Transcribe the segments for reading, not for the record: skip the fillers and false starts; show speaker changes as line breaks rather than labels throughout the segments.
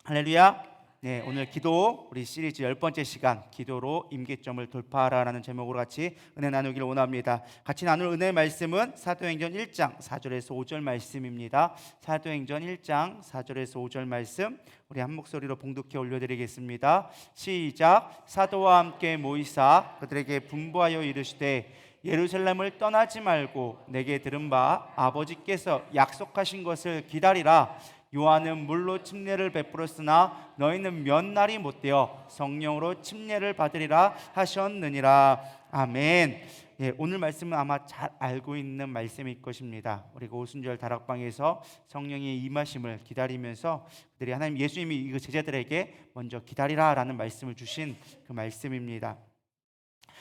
할렐루야. 네, 오늘 기도 우리 시리즈 10번째 시간 기도로 임계점을 돌파하라라는 제목으로 같이 은혜 나누기를 원합니다. 같이 나눌 은혜 말씀은 사도행전 1장 4절에서 5절 말씀입니다. 사도행전 1장 4절에서 5절 말씀 우리 한 목소리로 봉독해 올려드리겠습니다. 시작. 사도와 함께 모이사 그들에게 분부하여 이르시되 예루살렘을 떠나지 말고 내게 들은 바 아버지께서 약속하신 것을 기다리라. 요한은 물로 침례를 베풀었으나 너희는 몇 날이 못되어 성령으로 침례를 받으리라 하셨느니라. 아멘. 예, 오늘 말씀은 아마 잘 알고 있는 말씀일 것입니다. 우리가 오순절 다락방에서 성령의 임하심을 기다리면서 그들이 하나님 예수님이 이 제자들에게 먼저 기다리라라는 말씀을 주신 그 말씀입니다.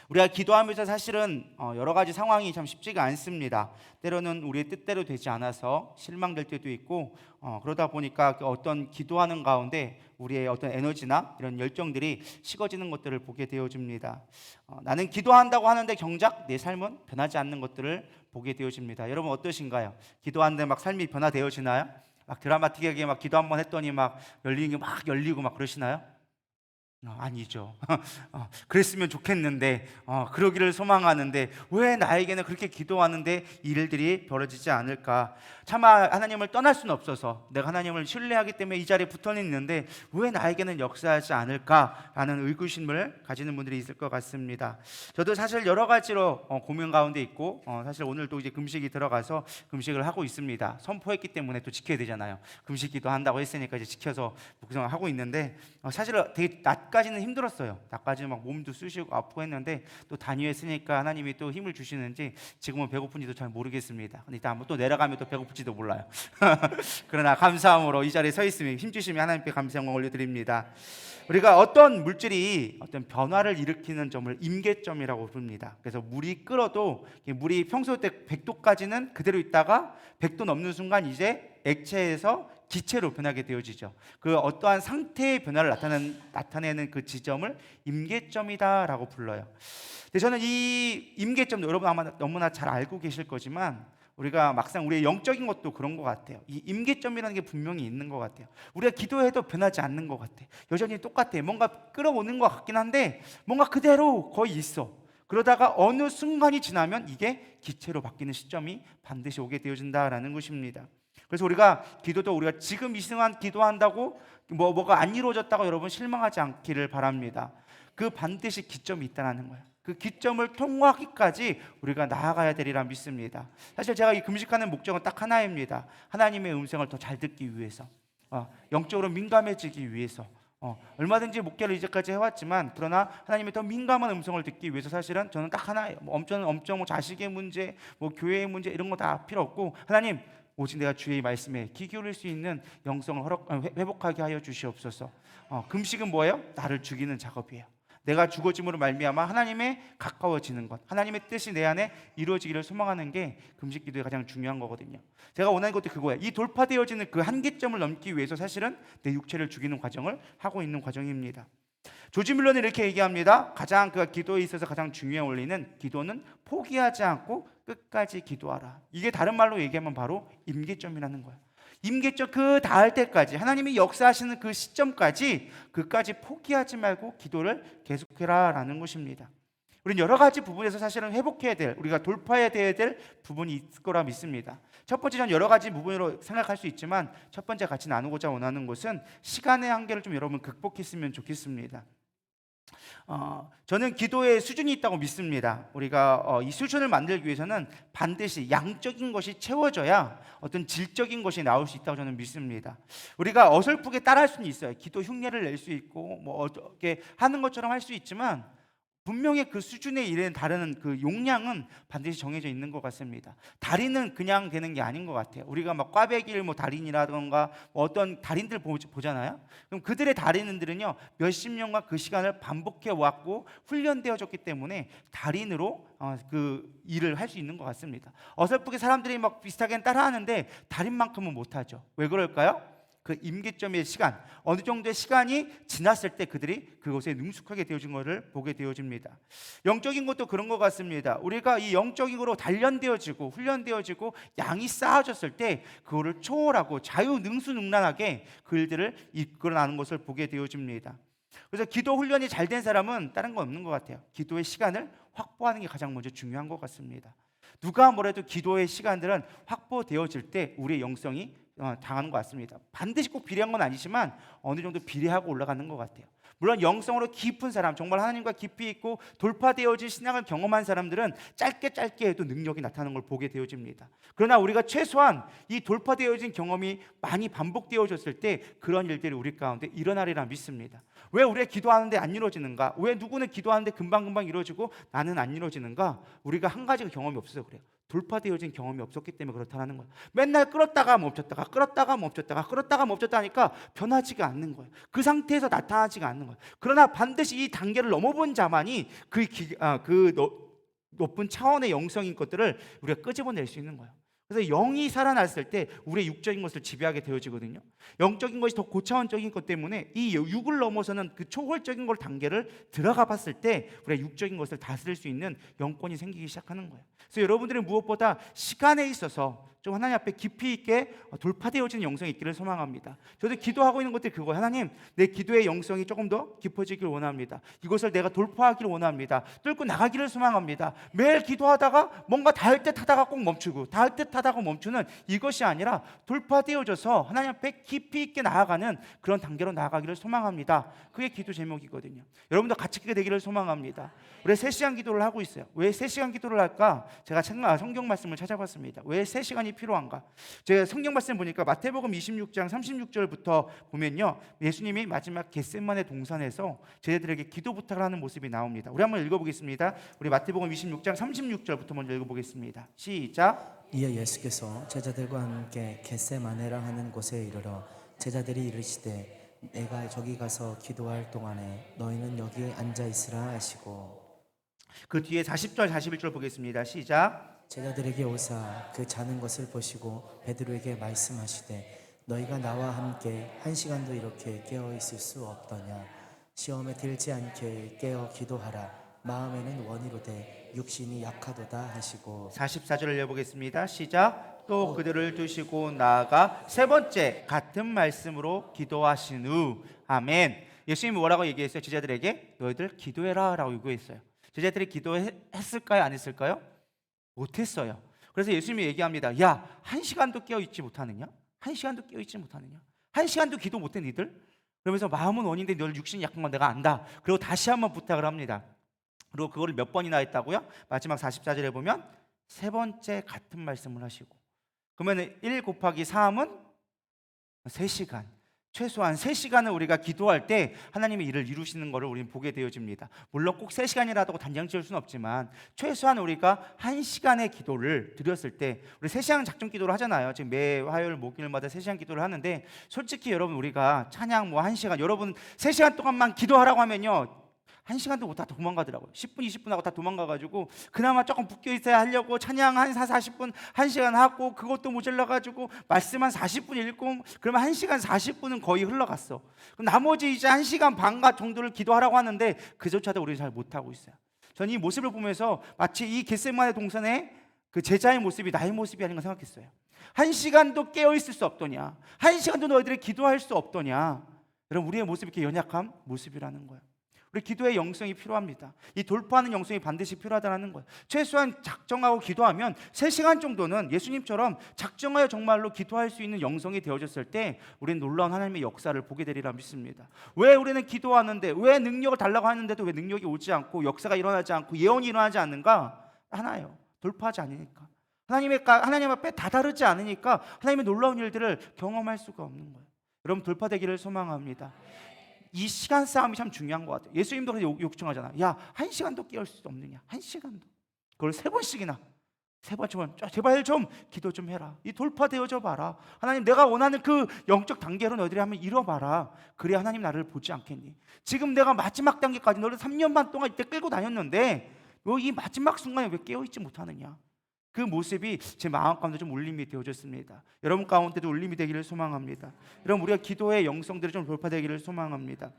우리가 기도하면서 사실은 여러 가지 상황이 참 쉽지가 않습니다. 때로는 우리의 뜻대로 되지 않아서 실망될 때도 있고 그러다 보니까 그 어떤 기도하는 가운데 우리의 어떤 에너지나 이런 열정들이 식어지는 것들을 보게 되어집니다. 나는 기도한다고 하는데 정작 내 삶은 변하지 않는 것들을 보게 되어집니다. 여러분 어떠신가요? 기도하는데 막 삶이 변화되어지나요? 막 드라마틱하게 막 기도 한번 했더니 막 열리는 게 막 열리고 막 그러시나요? 아니죠. 그랬으면 좋겠는데 그러기를 소망하는데 왜 나에게는 그렇게 기도하는데 일들이 벌어지지 않을까? 차마 하나님을 떠날 수는 없어서 내가 하나님을 신뢰하기 때문에 이 자리에 붙어 있는데 왜 나에게는 역사하지 않을까라는 의구심을 가지는 분들이 있을 것 같습니다. 저도 사실 여러 가지로 고민 가운데 있고 사실 오늘도 이제 금식이 들어가서 금식을 하고 있습니다. 선포했기 때문에 또 지켜야 되잖아요. 금식기도 한다고 했으니까 이제 지켜서 묵상을 하고 있는데 사실 되게 낮까지는 힘들었어요. 낮까지는 막 몸도 쑤시고 아프고 했는데 또 단위했으니까 하나님이 또 힘을 주시는지 지금은 배고픈지도 잘 모르겠습니다. 근데 일단 한번 또 내려가면 또 배고플지도 몰라요. 그러나 감사함으로 이 자리에 서 있으면 힘 주시면 하나님께 감사 영광 올려드립니다. 우리가 어떤 물질이 어떤 변화를 일으키는 점을 임계점이라고 부릅니다. 그래서 물이 끓어도 물이 평소 때 100도까지는 그대로 있다가 100도 넘는 순간 이제 액체에서 기체로 변하게 되어지죠. 그 어떠한 상태의 변화를 나타내는 그 지점을 임계점이다라고 불러요. 근데 저는 이 임계점 여러분 아마 너무나 잘 알고 계실 거지만 우리가 막상 우리의 영적인 것도 그런 것 같아요. 이 임계점이라는 게 분명히 있는 것 같아요. 우리가 기도해도 변하지 않는 것 같아. 여전히 똑같아. 뭔가 끌어오는 것 같긴 한데 뭔가 그대로 거의 있어. 그러다가 어느 순간이 지나면 이게 기체로 바뀌는 시점이 반드시 오게 되어진다라는 것입니다. 그래서 우리가 기도도 우리가 지금 이 순간 기도한다고 뭐가 안 이루어졌다고 여러분 실망하지 않기를 바랍니다. 그 반드시 기점이 있다는 거예요. 그 기점을 통과하기까지 우리가 나아가야 되리라 믿습니다. 사실 제가 이 금식하는 목적은 딱 하나입니다. 하나님의 음성을 더 잘 듣기 위해서, 영적으로 민감해지기 위해서. 얼마든지 목회를 이제까지 해왔지만 그러나 하나님의 더 민감한 음성을 듣기 위해서 사실은 저는 딱 하나예요. 엄청 자식의 문제, 교회의 문제 이런 거 다 필요 없고 하나님 오직 내가 주의 말씀에 귀 기울일 수 있는 영성을 회복하게 하여 주시옵소서. 금식은 뭐예요? 나를 죽이는 작업이에요. 내가 죽어짐으로 말미암아 하나님에 가까워지는 것, 하나님의 뜻이 내 안에 이루어지기를 소망하는 게 금식 기도의 가장 중요한 거거든요. 제가 원하는 것도 그거예요. 이 돌파되어지는 그 한계점을 넘기 위해서 사실은 내 육체를 죽이는 과정을 하고 있는 과정입니다. 조지 밀러는 이렇게 얘기합니다. 가장 그 기도에 있어서 가장 중요한 원리는 기도는 포기하지 않고 끝까지 기도하라. 이게 다른 말로 얘기하면 바로 임계점이라는 거예요. 임계점 그 닿을 때까지 하나님이 역사하시는 그 시점까지 그까지 포기하지 말고 기도를 계속해라라는 것입니다. 우리는 여러 가지 부분에서 사실은 회복해야 될 우리가 돌파해야 될 부분이 있을 거라 믿습니다. 첫 번째 저는 여러 가지 부분으로 생각할 수 있지만 첫 번째 같이 나누고자 원하는 것은 시간의 한계를 좀 여러분 극복했으면 좋겠습니다. 저는 기도의 수준이 있다고 믿습니다. 우리가 이 수준을 만들기 위해서는 반드시 양적인 것이 채워져야 어떤 질적인 것이 나올 수 있다고 저는 믿습니다. 우리가 어설프게 따라할 수는 있어요. 기도 흉내를 낼 수 있고 뭐 어떻게 하는 것처럼 할 수 있지만 분명히 그 수준에 이르는 다른 그 용량은 반드시 정해져 있는 것 같습니다. 달인은 그냥 되는 게 아닌 것 같아요. 우리가 막 꽈배기를 달인이라던가 어떤 달인들 보잖아요. 그럼 그들의 달인들은요 몇십 년간 그 시간을 반복해 왔고 훈련되어졌기 때문에 달인으로 그 일을 할 수 있는 것 같습니다. 어설프게 사람들이 막 비슷하게 따라하는데 달인만큼은 못하죠. 왜 그럴까요? 그 임계점의 시간, 어느 정도의 시간이 지났을 때 그들이 그곳에 능숙하게 되어진 것을 보게 되어집니다. 영적인 것도 그런 것 같습니다. 우리가 이 영적인 거로 단련되어지고 훈련되어지고 양이 쌓아졌을 때 그거를 초월하고 자유능수능란하게 그 일들을 이끌어나는 것을 보게 되어집니다. 그래서 기도 훈련이 잘 된 사람은 다른 건 없는 것 같아요. 기도의 시간을 확보하는 게 가장 먼저 중요한 것 같습니다. 누가 뭐래도 기도의 시간들은 확보되어질 때 우리의 영성이 당하는 것 같습니다. 반드시 꼭 비례한 건 아니지만 어느 정도 비례하고 올라가는 것 같아요. 물론 영성으로 깊은 사람, 정말 하나님과 깊이 있고 돌파되어진 신앙을 경험한 사람들은 짧게 해도 능력이 나타나는 걸 보게 되어집니다. 그러나 우리가 최소한 이 돌파되어진 경험이 많이 반복되어졌을 때 그런 일들이 우리 가운데 일어나리라 믿습니다. 왜 우리가 기도하는데 안 이루어지는가? 왜 누구는 기도하는데 금방금방 이루어지고 나는 안 이루어지는가? 우리가 한 가지가 경험이 없어서 그래요. 돌파되어진 경험이 없었기 때문에 그렇다는 거예요. 맨날 끌었다가 멈췄다가 끌었다가 멈췄다가 끌었다가 멈췄다 하니까 변하지가 않는 거예요. 그 상태에서 나타나지가 않는 거예요. 그러나 반드시 이 단계를 넘어본 자만이 높은 차원의 영성인 것들을 우리가 끄집어낼 수 있는 거예요. 그래서 영이 살아났을 때 우리의 육적인 것을 지배하게 되어지거든요. 영적인 것이 더 고차원적인 것 때문에 이 육을 넘어서는 그 초월적인 걸 단계를 들어가 봤을 때 우리가 육적인 것을 다스릴 수 있는 영권이 생기기 시작하는 거예요. 그래서 여러분들이 무엇보다 시간에 있어서 좀 하나님 앞에 깊이 있게 돌파되어지는 영성이 있기를 소망합니다. 저도 기도하고 있는 것들이 그거예요. 하나님, 내 기도의 영성이 조금 더 깊어지길 원합니다. 이것을 내가 돌파하기를 원합니다. 뚫고 나가기를 소망합니다. 매일 기도하다가 뭔가 닿을 듯 하다가 꼭 멈추고 닿을 듯 하다가 멈추는 이것이 아니라 돌파되어져서 하나님 앞에 깊이 있게 나아가는 그런 단계로 나아가기를 소망합니다. 그게 기도 제목이거든요. 여러분도 같이 그게 되기를 소망합니다. 우리 3시간 기도를 하고 있어요. 왜 3시간 기도를 할까? 제가 성경 말씀을 찾아봤습니다. 왜 3시간이 필요한가? 제가 성경 말씀 보니까 마태복음 26장 36절부터 보면요, 예수님이 마지막 겟세마네 동산에서 제자들에게 기도 부탁을 하는 모습이 나옵니다. 우리 한번 읽어보겠습니다. 우리 마태복음 26장 36절부터 먼저 읽어보겠습니다. 시작.
이에 예수께서 제자들과 함께 겟세마네라 하는 곳에 이르러 제자들이 이르시되 내가 저기 가서 기도할 동안에 너희는 여기에 앉아 있으라 하시고,
그 뒤에 40절 41절 보겠습니다. 시작.
제자들에게 오사 그 자는 것을 보시고 베드로에게 말씀하시되 너희가 나와 함께 1시간도 이렇게 깨어 있을 수 없더냐? 시험에 들지 않게 깨어 기도하라. 마음에는 원이로되 육신이 약하도다 하시고,
44절을 읽어보겠습니다. 시작. 또 그들을 두시고 나아가 세 번째 같은 말씀으로 기도하신 후, 아멘. 예수님이 뭐라고 얘기했어요? 제자들에게 너희들 기도해라 라고 요구했어요. 제자들이 기도했을까요? 안 했을까요? 못했어요. 그래서 예수님이 얘기합니다. 야, 1시간도 깨어있지 못하느냐? 1시간도 깨어있지 못하느냐? 1시간도 기도 못해 니들? 그러면서 마음은 원인데 너희 육신이 약한 건 내가 안다. 그리고 다시 한번 부탁을 합니다. 그리고 그거를 몇 번이나 했다고요? 마지막 44절에 보면 세 번째 같은 말씀을 하시고, 그러면 1 곱하기 3은 3시간, 최소한 3시간을 우리가 기도할 때 하나님의 일을 이루시는 것을 우리는 보게 되어집니다. 물론 꼭 3시간이라도 단정 지을 수는 없지만 최소한 우리가 1시간의 기도를 드렸을 때, 우리 3시간 작정 기도를 하잖아요. 지금 매 화요일 목요일마다 3시간 기도를 하는데, 솔직히 여러분 우리가 찬양 1시간, 여러분 3시간 동안만 기도하라고 하면요 1시간도 못 다 도망가더라고요. 10분 20분 하고 다 도망가가지고 그나마 조금 붙여 있어야 하려고 찬양 한 40분 1시간 하고, 그것도 모자라가지고 말씀 한 40분 읽고, 그러면 1시간 40분은 거의 흘러갔어. 그럼 나머지 이제 1시간 반가 정도를 기도하라고 하는데 그조차도 우리는 잘 못하고 있어요. 저는 이 모습을 보면서 마치 이 겟세마네 동산의 그 제자의 모습이 나의 모습이 아닌가 생각했어요. 1시간도 깨어있을 수 없더냐? 1시간도 너희들이 기도할 수 없더냐? 여러분, 우리의 모습이 이렇게 연약한 모습이라는 거예요. 우리 기도의 영성이 필요합니다. 이 돌파하는 영성이 반드시 필요하다는 거예요. 최소한 작정하고 기도하면 3시간 정도는 예수님처럼 작정하여 정말로 기도할 수 있는 영성이 되어졌을 때 우리는 놀라운 하나님의 역사를 보게 되리라 믿습니다. 왜 우리는 기도하는데, 왜 능력을 달라고 하는데도 왜 능력이 오지 않고 역사가 일어나지 않고 예언이 일어나지 않는가? 하나요, 돌파하지 않으니까. 하나님 앞에 다다르지 않으니까 하나님의 놀라운 일들을 경험할 수가 없는 거예요. 여러분, 돌파되기를 소망합니다. 이 시간 싸움이 참 중요한 것 같아요. 예수님도 그래서 요청하잖아. 야, 1시간도 깨울 수 없느냐? 1시간도. 그걸 3번씩이나. 3번쯤은 제발 좀 기도 좀 해라. 이 돌파되어져 봐라. 하나님, 내가 원하는 그 영적 단계로 너희들이 한번 이뤄봐라. 그래야 하나님 나를 보지 않겠니? 지금 내가 마지막 단계까지 너를 3년 반 동안 이때 끌고 다녔는데 너 이 마지막 순간에 왜 깨어있지 못하느냐? 그 모습이 제 마음 가운데 좀 울림이 되어졌습니다. 여러분 가운데도 울림이 되기를 소망합니다. 여러분 우리가 기도의 영성들이 좀 돌파되기를 소망합니다.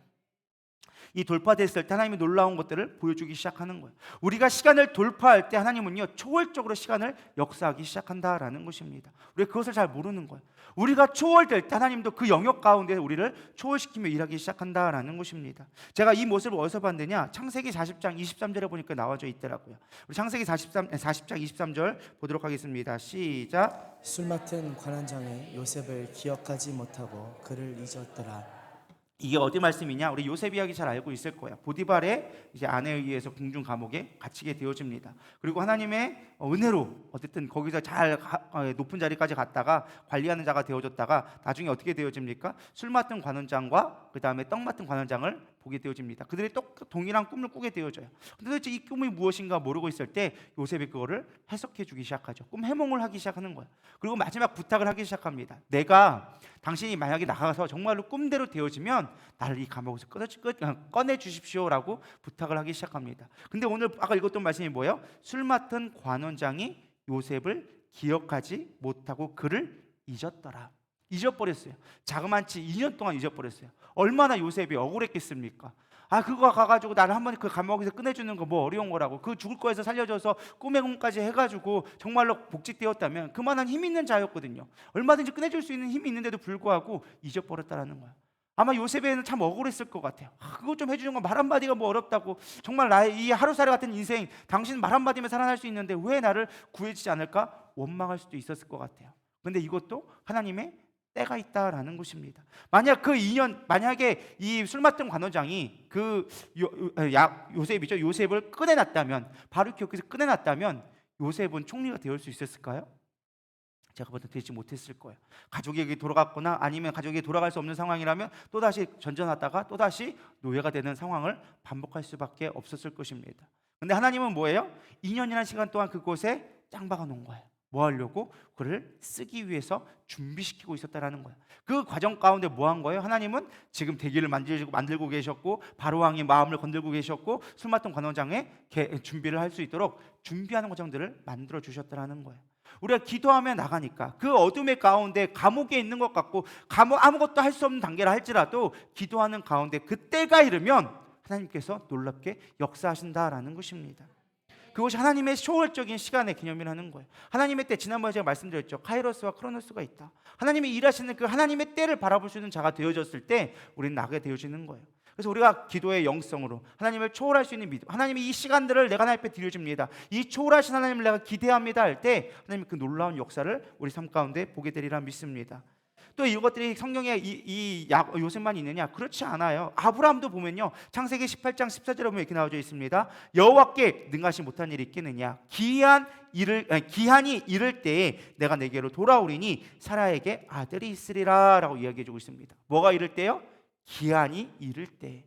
이 돌파됐을 때 하나님이 놀라운 것들을 보여주기 시작하는 거예요. 우리가 시간을 돌파할 때 하나님은요 초월적으로 시간을 역사하기 시작한다라는 것입니다. 우리가 그것을 잘 모르는 거예요. 우리가 초월될 때 하나님도 그 영역 가운데 우리를 초월시키며 일하기 시작한다라는 것입니다. 제가 이 모습을 어디서 봤느냐, 창세기 40장 23절에 보니까 나와져 있더라고요. 우리 창세기 40장 23절 보도록 하겠습니다. 시작.
술 맡은 관원장이 요셉을 기억하지 못하고 그를 잊었더라.
이게 어디 말씀이냐? 우리 요셉 이야기 잘 알고 있을 거야. 보디발의 이제 아내에 의해서 궁중 감옥에 갇히게 되어집니다. 그리고 하나님의 은혜로 어쨌든 거기서 잘 높은 자리까지 갔다가 관리하는 자가 되어졌다가 나중에 어떻게 되어집니까? 술 맡은 관원장과 그 다음에 떡 맡은 관원장을 보게 되어집니다. 그들이 동일한 꿈을 꾸게 되어져요. 근데 도대체 이 꿈이 무엇인가 모르고 있을 때 요셉이 그거를 해석해 주기 시작하죠. 꿈 해몽을 하기 시작하는 거예요. 그리고 마지막 부탁을 하기 시작합니다. 내가 당신이 만약에 나가서 정말로 꿈대로 되어지면 나를 이 감옥에서 꺼내 주십시오라고 부탁을 하기 시작합니다. 근데 오늘 아까 읽었던 말씀이 뭐예요? 술 맡은 관원장이 요셉을 기억하지 못하고 그를 잊었더라. 잊어버렸어요. 자그만치 2년 동안 잊어버렸어요. 얼마나 요셉이 억울했겠습니까? 그거 가가지고 나를 한번 그 감옥에서 꺼내주는 거 뭐 어려운 거라고, 그 죽을 거에서 살려줘서 꿈의 꿈까지 해가지고 정말로 복직되었다면 그만한 힘 있는 자였거든요. 얼마든지 꺼내줄 수 있는 힘이 있는데도 불구하고 잊어버렸다라는 거야. 아마 요셉에는 참 억울했을 것 같아요. 그거 좀 해주는 건 말 한마디가 뭐 어렵다고, 정말 나의 이 하루살이 같은 인생, 당신 말 한마디면 살아날 수 있는데 왜 나를 구해주지 않을까 원망할 수도 있었을 것 같아요. 근데 이것도 하나님의 때가 있다라는 것입니다. 만약에 이 술 맡은 관원장이 요셉이죠. 요셉을 꺼내놨다면, 바로 기억해서 꺼내놨다면 요셉은 총리가 되을 수 있었을까요? 제가 보다 되지 못했을 거예요. 가족에게 돌아갔거나 아니면 가족에게 돌아갈 수 없는 상황이라면 또다시 전전하다가 또다시 노예가 되는 상황을 반복할 수밖에 없었을 것입니다. 근데 하나님은 뭐예요? 2년이라는 시간 동안 그곳에 짱 박아 놓은 거예요. 뭐 하려고? 그를 쓰기 위해서 준비시키고 있었다라는 거예요. 그 과정 가운데 뭐 한 거예요? 하나님은 지금 대기를 만들고 계셨고 바로왕의 마음을 건들고 계셨고 술 맡은 관원장의 준비를 할 수 있도록 준비하는 과정들을 만들어 주셨다라는 거예요. 우리가 기도하며 나가니까 그 어둠의 가운데 감옥에 있는 것 같고 아무것도 할 수 없는 단계라 할지라도 기도하는 가운데 그때가 이르면 하나님께서 놀랍게 역사하신다라는 것입니다. 그것이 하나님의 초월적인 시간의 개념이라는 거예요. 하나님의 때, 지난번에 제가 말씀드렸죠. 카이로스와 크로노스가 있다. 하나님이 일하시는 그 하나님의 때를 바라볼 수 있는 자가 되어졌을 때 우리는 나게 되어지는 거예요. 그래서 우리가 기도의 영성으로 하나님을 초월할 수 있는 믿음, 하나님이 이 시간들을 내가 하나님 앞에 드려집니다, 이 초월하신 하나님을 내가 기대합니다 할 때 하나님이 그 놀라운 역사를 우리 삶 가운데 보게 되리라 믿습니다. 또 이것들이 성경에 요셉만 있느냐? 그렇지 않아요. 아브라함도 보면요, 창세기 18장 14절에 보면 이렇게 나와져 있습니다. 여호와께 능하시 못한 일이 있겠느냐? 기한이 이를 때에 내가 내게로 돌아오리니 사라에게 아들이 있으리라 라고 이야기해주고 있습니다. 뭐가 이를 때요? 기한이 이를 때.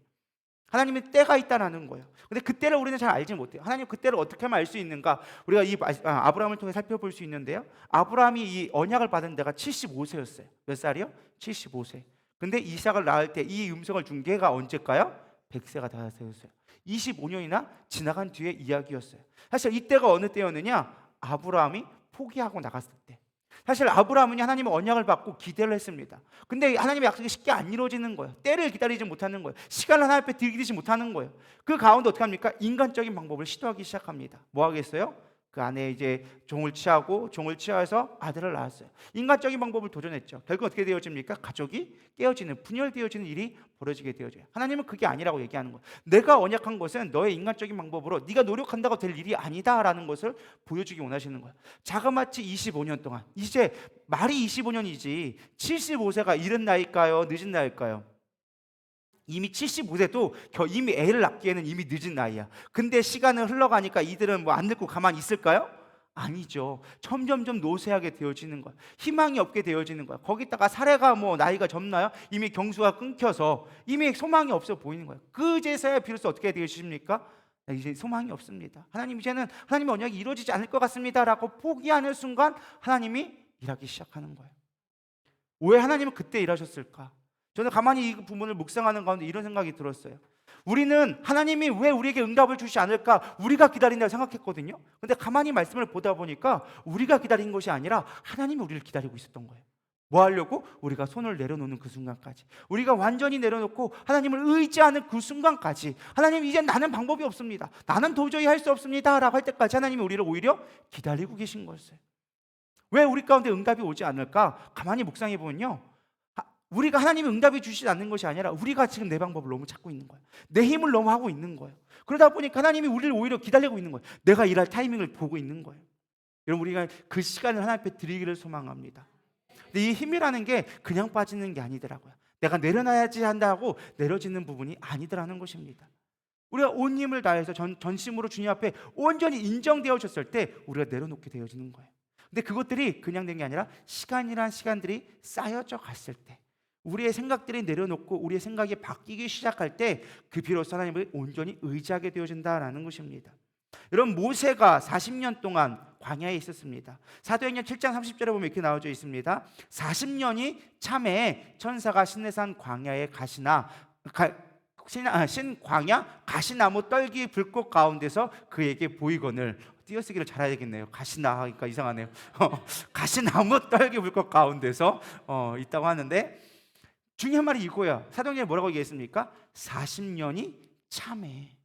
하나님의 때가 있다는 거예요. 근데 그 때를 우리는 잘 알지 못해요. 하나님 그 때를 어떻게 하면 알 수 있는가? 우리가 아브라함을 통해 살펴볼 수 있는데요, 아브라함이 이 언약을 받은 데가 75세였어요. 몇 살이요? 75세. 근데 이삭을 낳을 때 이 음성을 준 게가 언제일까요? 100세가 다 되었어요. 25년이나 지나간 뒤의 이야기였어요. 사실 이때가 어느 때였느냐? 아브라함이 포기하고 나갔을 때. 사실 아브라함은 하나님의 언약을 받고 기대를 했습니다. 근데 하나님의 약속이 쉽게 안 이루어지는 거예요. 때를 기다리지 못하는 거예요. 시간을 하나님 앞에 들이지 못하는 거예요. 그 가운데 어떻게 합니까? 인간적인 방법을 시도하기 시작합니다. 뭐 하겠어요? 그 안에 이제 종을 취하해서 아들을 낳았어요. 인간적인 방법을 도전했죠. 결국 어떻게 되어집니까? 가족이 깨어지는, 분열되어지는 일이 벌어지게 되어져요. 하나님은 그게 아니라고 얘기하는 거예요. 내가 언약한 것은 너의 인간적인 방법으로 네가 노력한다고 될 일이 아니다라는 것을 보여주기 원하시는 거예요. 자그마치 25년 동안, 이제 말이 25년이지 75세가 이른 나이일까요? 늦은 나이일까요? 이미 75세도 이미 애를 낳기에는 이미 늦은 나이야. 근데 시간은 흘러가니까 이들은 뭐 안 늙고 가만히 있을까요? 아니죠. 점점점 노쇠하게 되어지는 거야. 희망이 없게 되어지는 거야. 거기다가 사례가 뭐 나이가 젊나요? 이미 경수가 끊겨서 이미 소망이 없어 보이는 거야. 그제서야 비로소 어떻게 되어지십니까? 이제 소망이 없습니다. 하나님, 이제는 하나님의 언약이 이루어지지 않을 것 같습니다라고 포기하는 순간 하나님이 일하기 시작하는 거예요. 왜 하나님은 그때 일하셨을까? 저는 가만히 이 부분을 묵상하는 가운데 이런 생각이 들었어요. 우리는 하나님이 왜 우리에게 응답을 주지 않을까 우리가 기다린다고 생각했거든요. 근데 가만히 말씀을 보다 보니까 우리가 기다린 것이 아니라 하나님이 우리를 기다리고 있었던 거예요. 뭐 하려고? 우리가 손을 내려놓는 그 순간까지, 우리가 완전히 내려놓고 하나님을 의지하는 그 순간까지, 하나님 이제 나는 방법이 없습니다, 나는 도저히 할 수 없습니다 라고 할 때까지 하나님이 우리를 오히려 기다리고 계신 거였어요. 왜 우리 가운데 응답이 오지 않을까? 가만히 묵상해 보면요, 우리가 하나님이 응답이 주시지 않는 것이 아니라 우리가 지금 내 방법을 너무 찾고 있는 거예요. 내 힘을 너무 하고 있는 거예요. 그러다 보니까 하나님이 우리를 오히려 기다리고 있는 거예요. 내가 일할 타이밍을 보고 있는 거예요. 여러분, 우리가 그 시간을 하나님 앞에 드리기를 소망합니다. 근데 이 힘이라는 게 그냥 빠지는 게 아니더라고요. 내가 내려놔야지 한다고 내려지는 부분이 아니더라는 것입니다. 우리가 온 힘을 다해서 전심으로 주님 앞에 온전히 인정되어졌을 때 우리가 내려놓게 되어지는 거예요. 근데 그것들이 그냥 된 게 아니라 시간이란 시간들이 쌓여져 갔을 때, 우리의 생각들이 내려놓고 우리의 생각이 바뀌기 시작할 때 그 비로소 하나님을 온전히 의지하게 되어진다라는 것입니다. 여러분, 모세가 40년 동안 광야에 있었습니다. 사도행전 7장 30절에 보면 이렇게 나와져 있습니다. 40년이 참에 천사가 시내산 광야에 신광야 가시나무 떨기 불꽃 가운데서 그에게 보이거늘, 띄어쓰기를 잘해야겠네요. 가시나 하니까 이상하네요. 가시나무 떨기 불꽃 가운데서 있다고 하는데, 중요한 말이 이거야. 사도행전에 뭐라고 얘기했습니까? 40년이 참에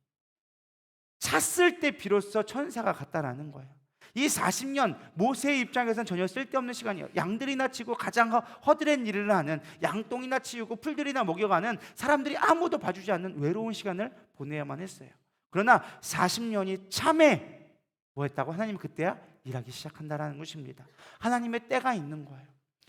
찼을 때 비로소 천사가 갔다라는 거예요. 이 40년 모세의 입장에서는 전혀 쓸데없는 시간이에요. 양들이나 치고 가장 허드렛 일을 하는, 양똥이나 치우고 풀들이나 먹여가는, 사람들이 아무도 봐주지 않는 외로운 시간을 보내야만 했어요. 그러나 40년이 참에 뭐 했다고? 하나님 그때야 일하기 시작한다라는 것입니다. 하나님의 때가 있는 거예요.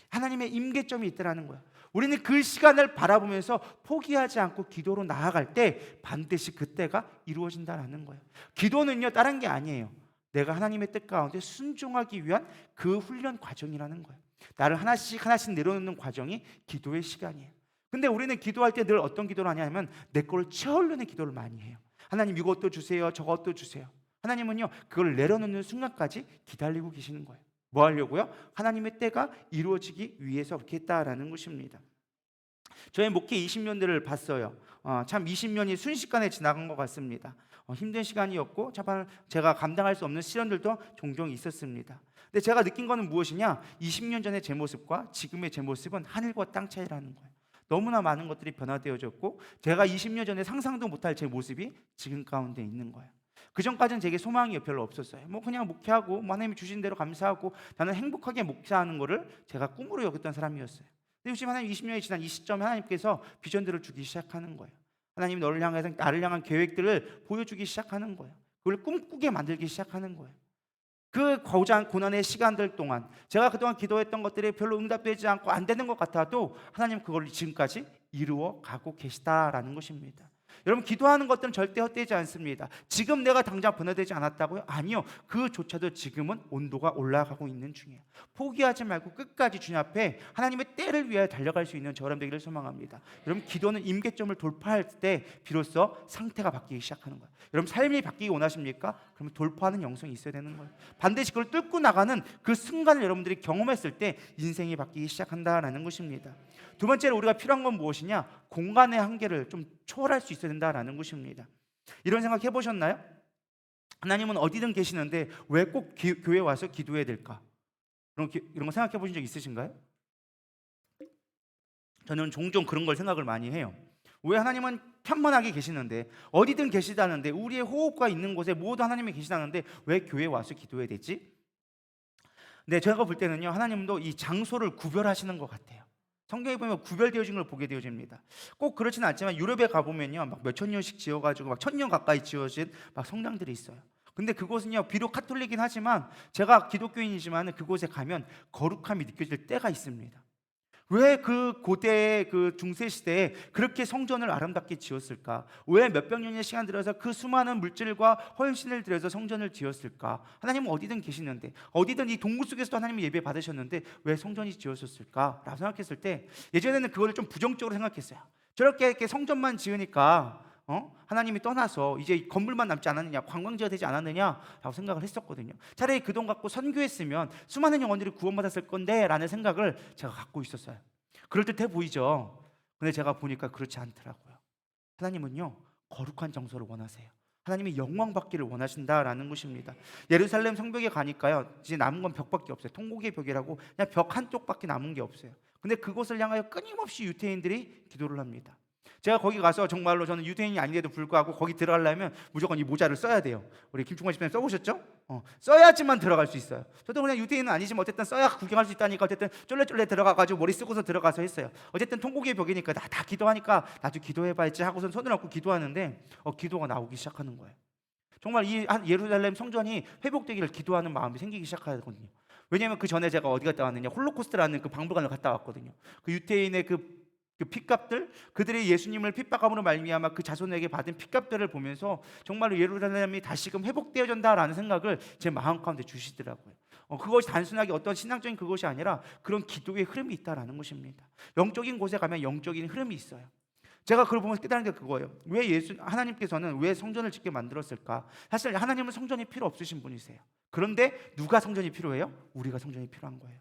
하나님의 임계점이 있다라는 거예요. 우리는 그 시간을 바라보면서 포기하지 않고 기도로 나아갈 때 반드시 그 때가 이루어진다라는 거예요. 기도는요, 다른 게 아니에요. 내가 하나님의 뜻 가운데 순종하기 위한 그 훈련 과정이라는 거예요. 나를 하나씩 하나씩 내려놓는 과정이 기도의 시간이에요. 근데 우리는 기도할 때 늘 어떤 기도를 하냐면 내 거를 채우려는 기도를 많이 해요. 하나님 이것도 주세요, 저것도 주세요. 하나님은요, 그걸 내려놓는 순간까지 기다리고 계시는 거예요. 뭐 하려고요? 하나님의 때가 이루어지기 위해서 그렇게 했다라는 것입니다. 저의 목회 20년들을 봤어요. 참 20년이 순식간에 지나간 것 같습니다. 힘든 시간이었고 제가 감당할 수 없는 시련들도 종종 있었습니다. 근데 제가 느낀 거는 무엇이냐? 20년 전의 제 모습과 지금의 제 모습은 하늘과 땅 차이라는 거예요. 너무나 많은 것들이 변화되어졌고, 제가 20년 전에 상상도 못할 제 모습이 지금 가운데 있는 거예요. 그 전까지는 제게 소망이 별로 없었어요. 그냥 목회하고 하나님이 주신 대로 감사하고 나는 행복하게 목회하는 거를 제가 꿈으로 여겼던 사람이었어요. 근데 요즘 하나님 20년이 지난 이 시점에 하나님께서 비전들을 주기 시작하는 거예요. 하나님 너를 향해서 나를 향한 계획들을 보여주기 시작하는 거예요. 그걸 꿈꾸게 만들기 시작하는 거예요. 그 고난의 시간들 동안 제가 그동안 기도했던 것들이 별로 응답되지 않고 안 되는 것 같아도 하나님 그걸 지금까지 이루어 가고 계시다라는 것입니다. 여러분, 기도하는 것들은 절대 헛되지 않습니다. 지금 내가 당장 변화되지 않았다고요? 아니요. 그조차도 지금은 온도가 올라가고 있는 중이에요. 포기하지 말고 끝까지 주님 앞에 하나님의 때를 위하여 달려갈 수 있는 저람 되기를 소망합니다. 여러분, 기도는 임계점을 돌파할 때 비로소 상태가 바뀌기 시작하는 거예요. 여러분, 삶이 바뀌기 원하십니까? 그러면 돌파하는 영성이 있어야 되는 거예요. 반드시 그걸 뚫고 나가는 그 순간을 여러분들이 경험했을 때 인생이 바뀌기 시작한다라는 것입니다. 두 번째로 우리가 필요한 건 무엇이냐? 공간의 한계를 좀 초월할 수 있어야 된다라는 것입니다. 이런 생각 해보셨나요? 하나님은 어디든 계시는데 왜 꼭 교회 와서 기도해야 될까? 이런 거 생각해 보신 적 있으신가요? 저는 종종 그런 걸 생각을 많이 해요. 왜 하나님은 편만하게 계시는데, 어디든 계시다는데, 우리의 호흡과 있는 곳에 모두 하나님이 계시다는데 왜 교회에 와서 기도해야 되지? 근데 제가 볼 때는요, 하나님도 이 장소를 구별하시는 것 같아요. 성경에 보면 구별되어진 걸 보게 되어집니다. 꼭 그렇지는 않지만 유럽에 가보면요, 막 몇천 년씩 지어가지고 막 1000년 가까이 지어진 막 성당들이 있어요. 근데 그곳은요, 비록 카톨릭이긴 하지만 제가 기독교인이지만 그곳에 가면 거룩함이 느껴질 때가 있습니다. 왜 그 고대의 그 중세 시대에 그렇게 성전을 아름답게 지었을까? 왜 몇백 년의 시간 들여서 그 수많은 물질과 헌신을 들여서 성전을 지었을까? 하나님은 어디든 계시는데, 어디든 이 동굴 속에서도 하나님이 예배 받으셨는데 왜 성전이 지었을까? 라고 생각했을 때, 예전에는 그거를 좀 부정적으로 생각했어요. 저렇게 이렇게 성전만 지으니까 하나님이 떠나서 이제 건물만 남지 않았느냐, 관광지가 되지 않았느냐라고 생각을 했었거든요. 차라리 그 돈 갖고 선교했으면 수많은 영혼들이 구원받았을 건데 라는 생각을 제가 갖고 있었어요. 그럴듯해 보이죠. 근데 제가 보니까 그렇지 않더라고요. 하나님은요, 거룩한 장소를 원하세요. 하나님이 영광 받기를 원하신다라는 것입니다. 예루살렘 성벽에 가니까요, 이제 남은 건 벽밖에 없어요. 통곡의 벽이라고 그냥 벽 한쪽밖에 남은 게 없어요. 근데 그곳을 향하여 끊임없이 유대인들이 기도를 합니다. 제가 거기 가서 정말로 저는 유대인이 아닌데도 불구하고 거기 들어가려면 무조건 이 모자를 써야 돼요. 우리 김충관 집사님 써보셨죠? 써야지만 들어갈 수 있어요. 저도 그냥 유대인은 아니지만 어쨌든 써야 구경할 수 있다니까 어쨌든 쫄래쫄래 들어가가지고 머리 쓰고서 들어가서 했어요. 어쨌든 통곡의 벽이니까 다 기도하니까 나도 기도해봐야지 하고선 손을 얹고 기도하는데 기도가 나오기 시작하는 거예요. 정말 이 예루살렘 성전이 회복되기를 기도하는 마음이 생기기 시작하거든요. 왜냐하면 그 전에 제가 어디 갔다 왔느냐, 홀로코스트라는 그 박물관을 갔다 왔거든요. 그 유대인의 그 핏값들, 그들의 예수님을 핍박함으로 말미암아 그 자손에게 받은 핏값들을 보면서 정말로 예루살렘이 다시금 회복되어진다라는 생각을 제 마음 가운데 주시더라고요. 그것이 단순하게 어떤 신앙적인 그것이 아니라 그런 기도의 흐름이 있다라는 것입니다. 영적인 곳에 가면 영적인 흐름이 있어요. 제가 그걸 보면서 깨달은 게 그거예요. 왜 하나님께서는 왜 성전을 짓게 만들었을까? 사실 하나님은 성전이 필요 없으신 분이세요. 그런데 누가 성전이 필요해요? 우리가 성전이 필요한 거예요.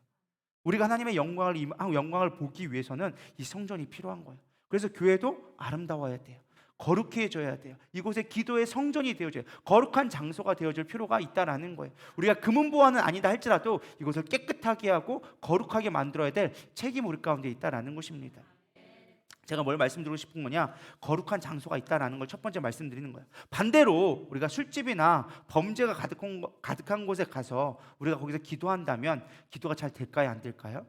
우리가 하나님의 영광을 보기 위해서는 이 성전이 필요한 거예요. 그래서 교회도 아름다워야 돼요. 거룩해져야 돼요. 이곳에 기도의 성전이 되어져야 돼요. 거룩한 장소가 되어질 필요가 있다라는 거예요. 우리가 금은보화는 아니다 할지라도 이곳을 깨끗하게 하고 거룩하게 만들어야 될 책임이 우리 가운데 있다라는 것입니다. 제가 뭘 말씀드리고 싶은 거냐, 거룩한 장소가 있다라는 걸 첫 번째 말씀드리는 거예요. 반대로 우리가 술집이나 범죄가 가득한 곳에 가서 우리가 거기서 기도한다면 기도가 잘 될까요, 안 될까요?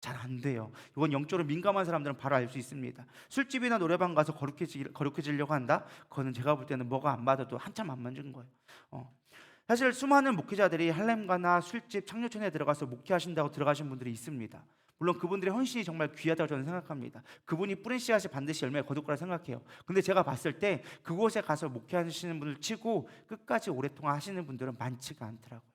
잘 안 돼요. 이건 영적으로 민감한 사람들은 바로 알 수 있습니다. 술집이나 노래방 가서 거룩해지려고 한다? 그거는 제가 볼 때는 뭐가 안 맞아도 한참 안 맞은 거예요. 사실 수많은 목회자들이 할렘가나 술집, 창녀촌에 들어가서 목회하신다고 들어가신 분들이 있습니다. 물론 그분들의 헌신이 정말 귀하다고 저는 생각합니다. 그분이 뿌린 씨앗이 반드시 열매가 거둘 거라 생각해요. 근데 제가 봤을 때 그곳에 가서 목회하시는 분들 치고 끝까지 오랫동안 하시는 분들은 많지가 않더라고요.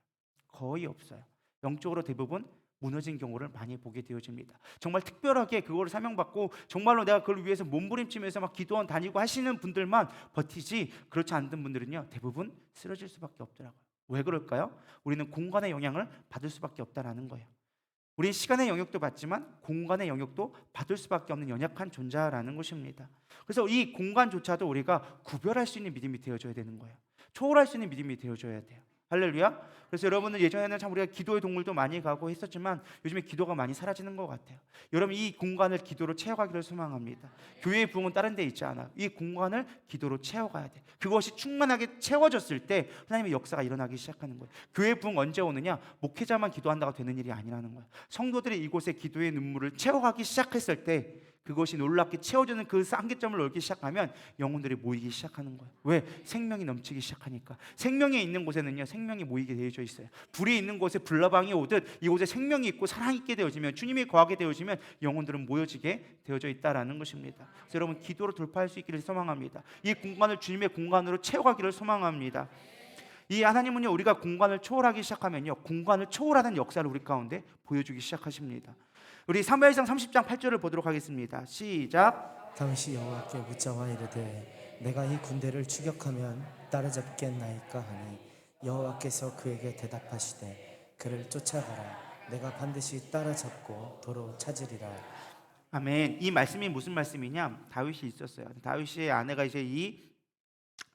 거의 없어요. 영적으로 대부분 무너진 경우를 많이 보게 되어집니다. 정말 특별하게 그거를 사명받고 정말로 내가 그걸 위해서 몸부림치면서 막 기도원 다니고 하시는 분들만 버티지, 그렇지 않은 분들은요 대부분 쓰러질 수밖에 없더라고요. 왜 그럴까요? 우리는 공간의 영향을 받을 수밖에 없다라는 거예요. 우리는 시간의 영역도 받지만 공간의 영역도 받을 수밖에 없는 연약한 존재라는 것입니다. 그래서 이 공간조차도 우리가 구별할 수 있는 믿음이 되어줘야 되는 거예요. 초월할 수 있는 믿음이 되어줘야 돼요. 할렐루야. 그래서 여러분은 예전에는 참 우리가 기도의 동굴도 많이 가고 했었지만 요즘에 기도가 많이 사라지는 것 같아요. 여러분 이 공간을 기도로 채워가기를 소망합니다. 교회의 부흥은 다른 데 있지 않아. 이 공간을 기도로 채워가야 돼. 그것이 충만하게 채워졌을 때 하나님의 역사가 일어나기 시작하는 거예요. 교회의 부흥 언제 오느냐? 목회자만 기도한다고 되는 일이 아니라는 거예요. 성도들이 이곳에 기도의 눈물을 채워가기 시작했을 때 그것이 놀랍게 채워지는 그 한계점을 넓기 시작하면 영혼들이 모이기 시작하는 거예요. 왜? 생명이 넘치기 시작하니까. 생명이 있는 곳에는요 생명이 모이게 되어져 있어요. 불이 있는 곳에 불나방이 오듯 이곳에 생명이 있고 사랑이 있게 되어지면, 주님이 거하게 되어지면 영혼들은 모여지게 되어져 있다라는 것입니다. 그래서 여러분 기도로 돌파할 수 있기를 소망합니다. 이 공간을 주님의 공간으로 채워가기를 소망합니다. 이 하나님은요 우리가 공간을 초월하기 시작하면요 공간을 초월하는 역사를 우리 가운데 보여주기 시작하십니다. 우리 사무엘상 30장 8절을 보도록 하겠습니다. 시작.
다윗이 여호와께 묻자와 이르되 내가 이 군대를 추격하면 따라잡겠나이까 하니 여호와께서 그에게 대답하시되 그를 쫓아가라. 내가 반드시 따라잡고 도로 찾으리라.
아멘. 이 말씀이 무슨 말씀이냐? 다윗이 있었어요. 다윗의 아내가 이제 이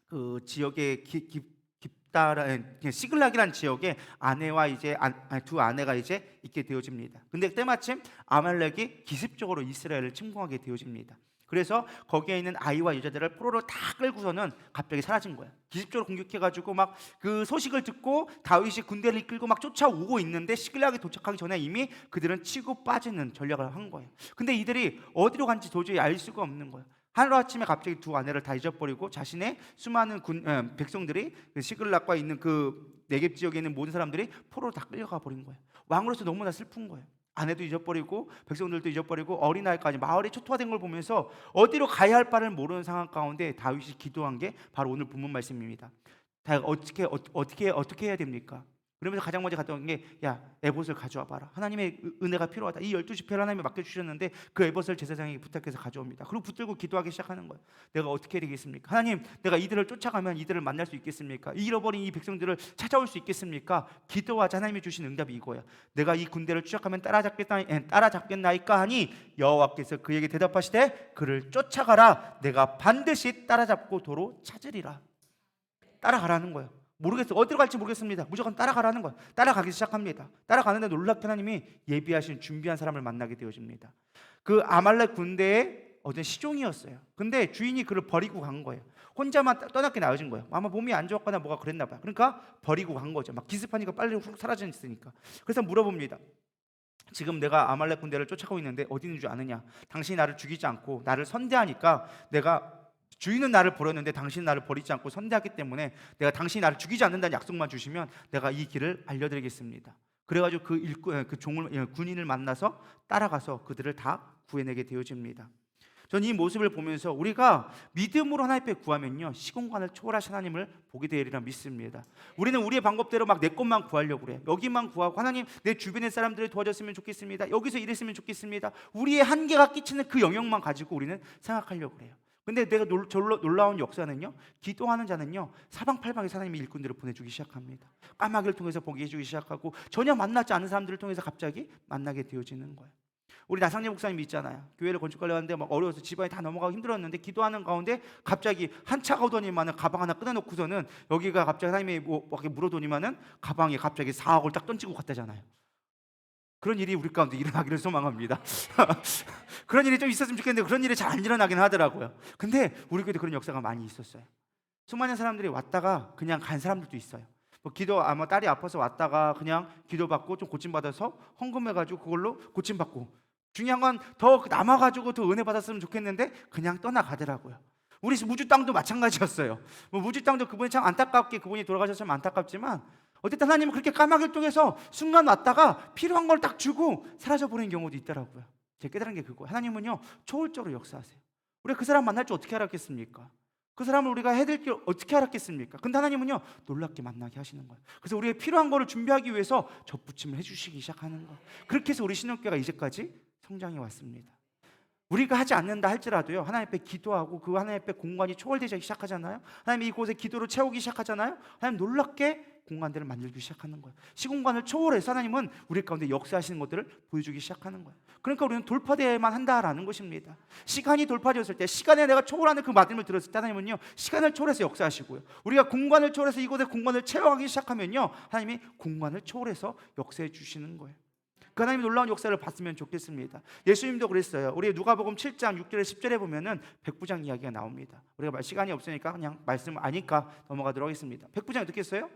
그 지역의 시글락이라는 지역에 아내와 이제 두 아내가 이제 있게 되어집니다. 근데 때마침 아말렉이 기습적으로 이스라엘을 침공하게 되어집니다. 그래서 거기에 있는 아이와 여자들을 포로로 다 끌고서는 갑자기 사라진 거예요. 기습적으로 공격해가지고 막 그 소식을 듣고 다윗이 군대를 이끌고 막 쫓아오고 있는데 시글락이 도착하기 전에 이미 그들은 치고 빠지는 전략을 한 거예요. 근데 이들이 어디로 간지 도저히 알 수가 없는 거예요. 하루아침에 갑자기 두 아내를 다 잊어버리고 자신의 수많은 백성들이 그 시글락과 있는 그 네겝 지역에 있는 모든 사람들이 포로로 다 끌려가 버린 거예요. 왕으로서 너무나 슬픈 거예요. 아내도 잊어버리고 백성들도 잊어버리고 어린아이까지 마을이 초토화된 걸 보면서 어디로 가야 할 바를 모르는 상황 가운데 다윗이 기도한 게 바로 오늘 본문 말씀입니다. 어떻게 해야 됩니까? 그러면서 가장 먼저 갔다 온 게 야 에봇을 가져와 봐라. 하나님의 은혜가 필요하다. 이 12지파를 하나님이 맡겨주셨는데 그 에봇을 제사장에게 부탁해서 가져옵니다. 그리고 붙들고 기도하기 시작하는 거예요. 내가 어떻게 해야 되겠습니까? 하나님, 내가 이들을 쫓아가면 이들을 만날 수 있겠습니까? 잃어버린 이 백성들을 찾아올 수 있겠습니까? 기도하자. 하나님이 주신 응답이 이거야. 내가 이 군대를 추적하면 따라잡겠나이까 하니 여호와께서 그에게 대답하시되 그를 쫓아가라. 내가 반드시 따라잡고 도로 찾으리라. 따라가라는 거예요. 모르겠어요. 어디로 갈지 모르겠습니다. 무조건 따라가라는 거예요. 따라가기 시작합니다. 따라가는데 놀랍게 하나님이 예비하신 준비한 사람을 만나게 되어집니다. 그 아말렉 군대의 어떤 시종이었어요. 근데 주인이 그를 버리고 간 거예요. 혼자만 떠났게 나아진 거예요. 아마 몸이 안 좋았거나 뭐가 그랬나 봐요. 그러니까 버리고 간 거죠. 막 기습하니까 빨리 훅 사라졌으니까. 그래서 물어봅니다. 지금 내가 아말렉 군대를 쫓아가고 있는데 어디 있는 줄 아느냐? 당신이 나를 죽이지 않고 나를 선대하니까 내가 주인은 나를 버렸는데 당신은 나를 버리지 않고 선대하기 때문에 내가 당신이 나를 죽이지 않는다는 약속만 주시면 내가 이 길을 알려드리겠습니다. 그래가지고 그 종을 군인을 만나서 따라가서 그들을 다 구해내게 되어집니다. 저는 이 모습을 보면서 우리가 믿음으로 하나님 앞에 구하면요 시공간을 초월하신 하나님을 보게 되리라 믿습니다. 우리는 우리의 방법대로 막 내 것만 구하려고 그래. 여기만 구하고 하나님 내 주변의 사람들이 도와줬으면 좋겠습니다. 여기서 이랬으면 좋겠습니다. 우리의 한계가 끼치는 그 영역만 가지고 우리는 생각하려고 그래요. 근데 내가 놀라운 역사는요 기도하는 자는요 사방팔방에 하나님의 일꾼들을 보내주기 시작합니다. 까마귀를 통해서 보게 해주기 시작하고 전혀 만나지 않은 사람들을 통해서 갑자기 만나게 되어지는 거예요. 우리 나상래 목사님 있잖아요. 교회를 건축하려고 하는데 막 어려워서 집안이 다 넘어가고 힘들었는데 기도하는 가운데 갑자기 한 차가 오더니만은 가방 하나 꺼내놓고서는 여기가 갑자기 하나님이 뭐 이렇게 물어보니만은 가방에 갑자기 4억을 딱 던지고 갔다잖아요. 그런 일이 우리 가운데 일어나기를 소망합니다. 그런 일이 좀 있었으면 좋겠는데 그런 일이 잘 안 일어나긴 하더라고요. 근데 우리 교회도 그런 역사가 많이 있었어요. 수많은 사람들이 왔다가 그냥 간 사람들도 있어요. 뭐 기도 아마 딸이 아파서 왔다가 그냥 기도받고 좀 고침받아서 헌금해가지고 그걸로 고침받고 중요한 건 더 남아가지고 더 은혜 받았으면 좋겠는데 그냥 떠나가더라고요. 우리 무주 땅도 마찬가지였어요. 뭐 무주 땅도 그분이 참 안타깝게 그분이 돌아가셨으면 안타깝지만 어쨌든 하나님은 그렇게 까마귀를 통해서 순간 왔다가 필요한 걸 딱 주고 사라져버리는 경우도 있더라고요. 제가 깨달은 게 그거예요. 하나님은요 초월적으로 역사하세요. 우리가 그 사람 만날 줄 어떻게 알았겠습니까? 그 사람을 우리가 해드릴 길 어떻게 알았겠습니까? 근데 하나님은요 놀랍게 만나게 하시는 거예요. 그래서 우리가 필요한 거를 준비하기 위해서 접붙임을 해주시기 시작하는 거예요. 그렇게 해서 우리 신학교가 이제까지 성장해 왔습니다. 우리가 하지 않는다 할지라도요 하나님 앞에 기도하고 그 하나님 앞에 공간이 초월되기 시작하잖아요. 하나님 이곳에 기도로 채우기 시작하잖아요. 하나님 놀랍게 공간들을 만들기 시작하는 거예요. 시공간을 초월해서 하나님은 우리 가운데 역사하시는 것들을 보여주기 시작하는 거예요. 그러니까 우리는 돌파되어야만 한다라는 것입니다. 시간이 돌파되었을 때 시간에 내가 초월하는 그 말씀을 들었을 때 하나님은요 시간을 초월해서 역사하시고요. 우리가 공간을 초월해서 이곳의 공간을 채워가기 시작하면요 하나님이 공간을 초월해서 역사해 주시는 거예요. 그 하나님의 놀라운 역사를 봤으면 좋겠습니다. 예수님도 그랬어요. 우리 누가복음 7장 6절에 10절에 보면은 백부장 이야기가 나옵니다. 우리가 시간이 없으니까 그냥 말씀 아니까 넘어가도록 하겠습니다. 백부장이 어떻게 했어요?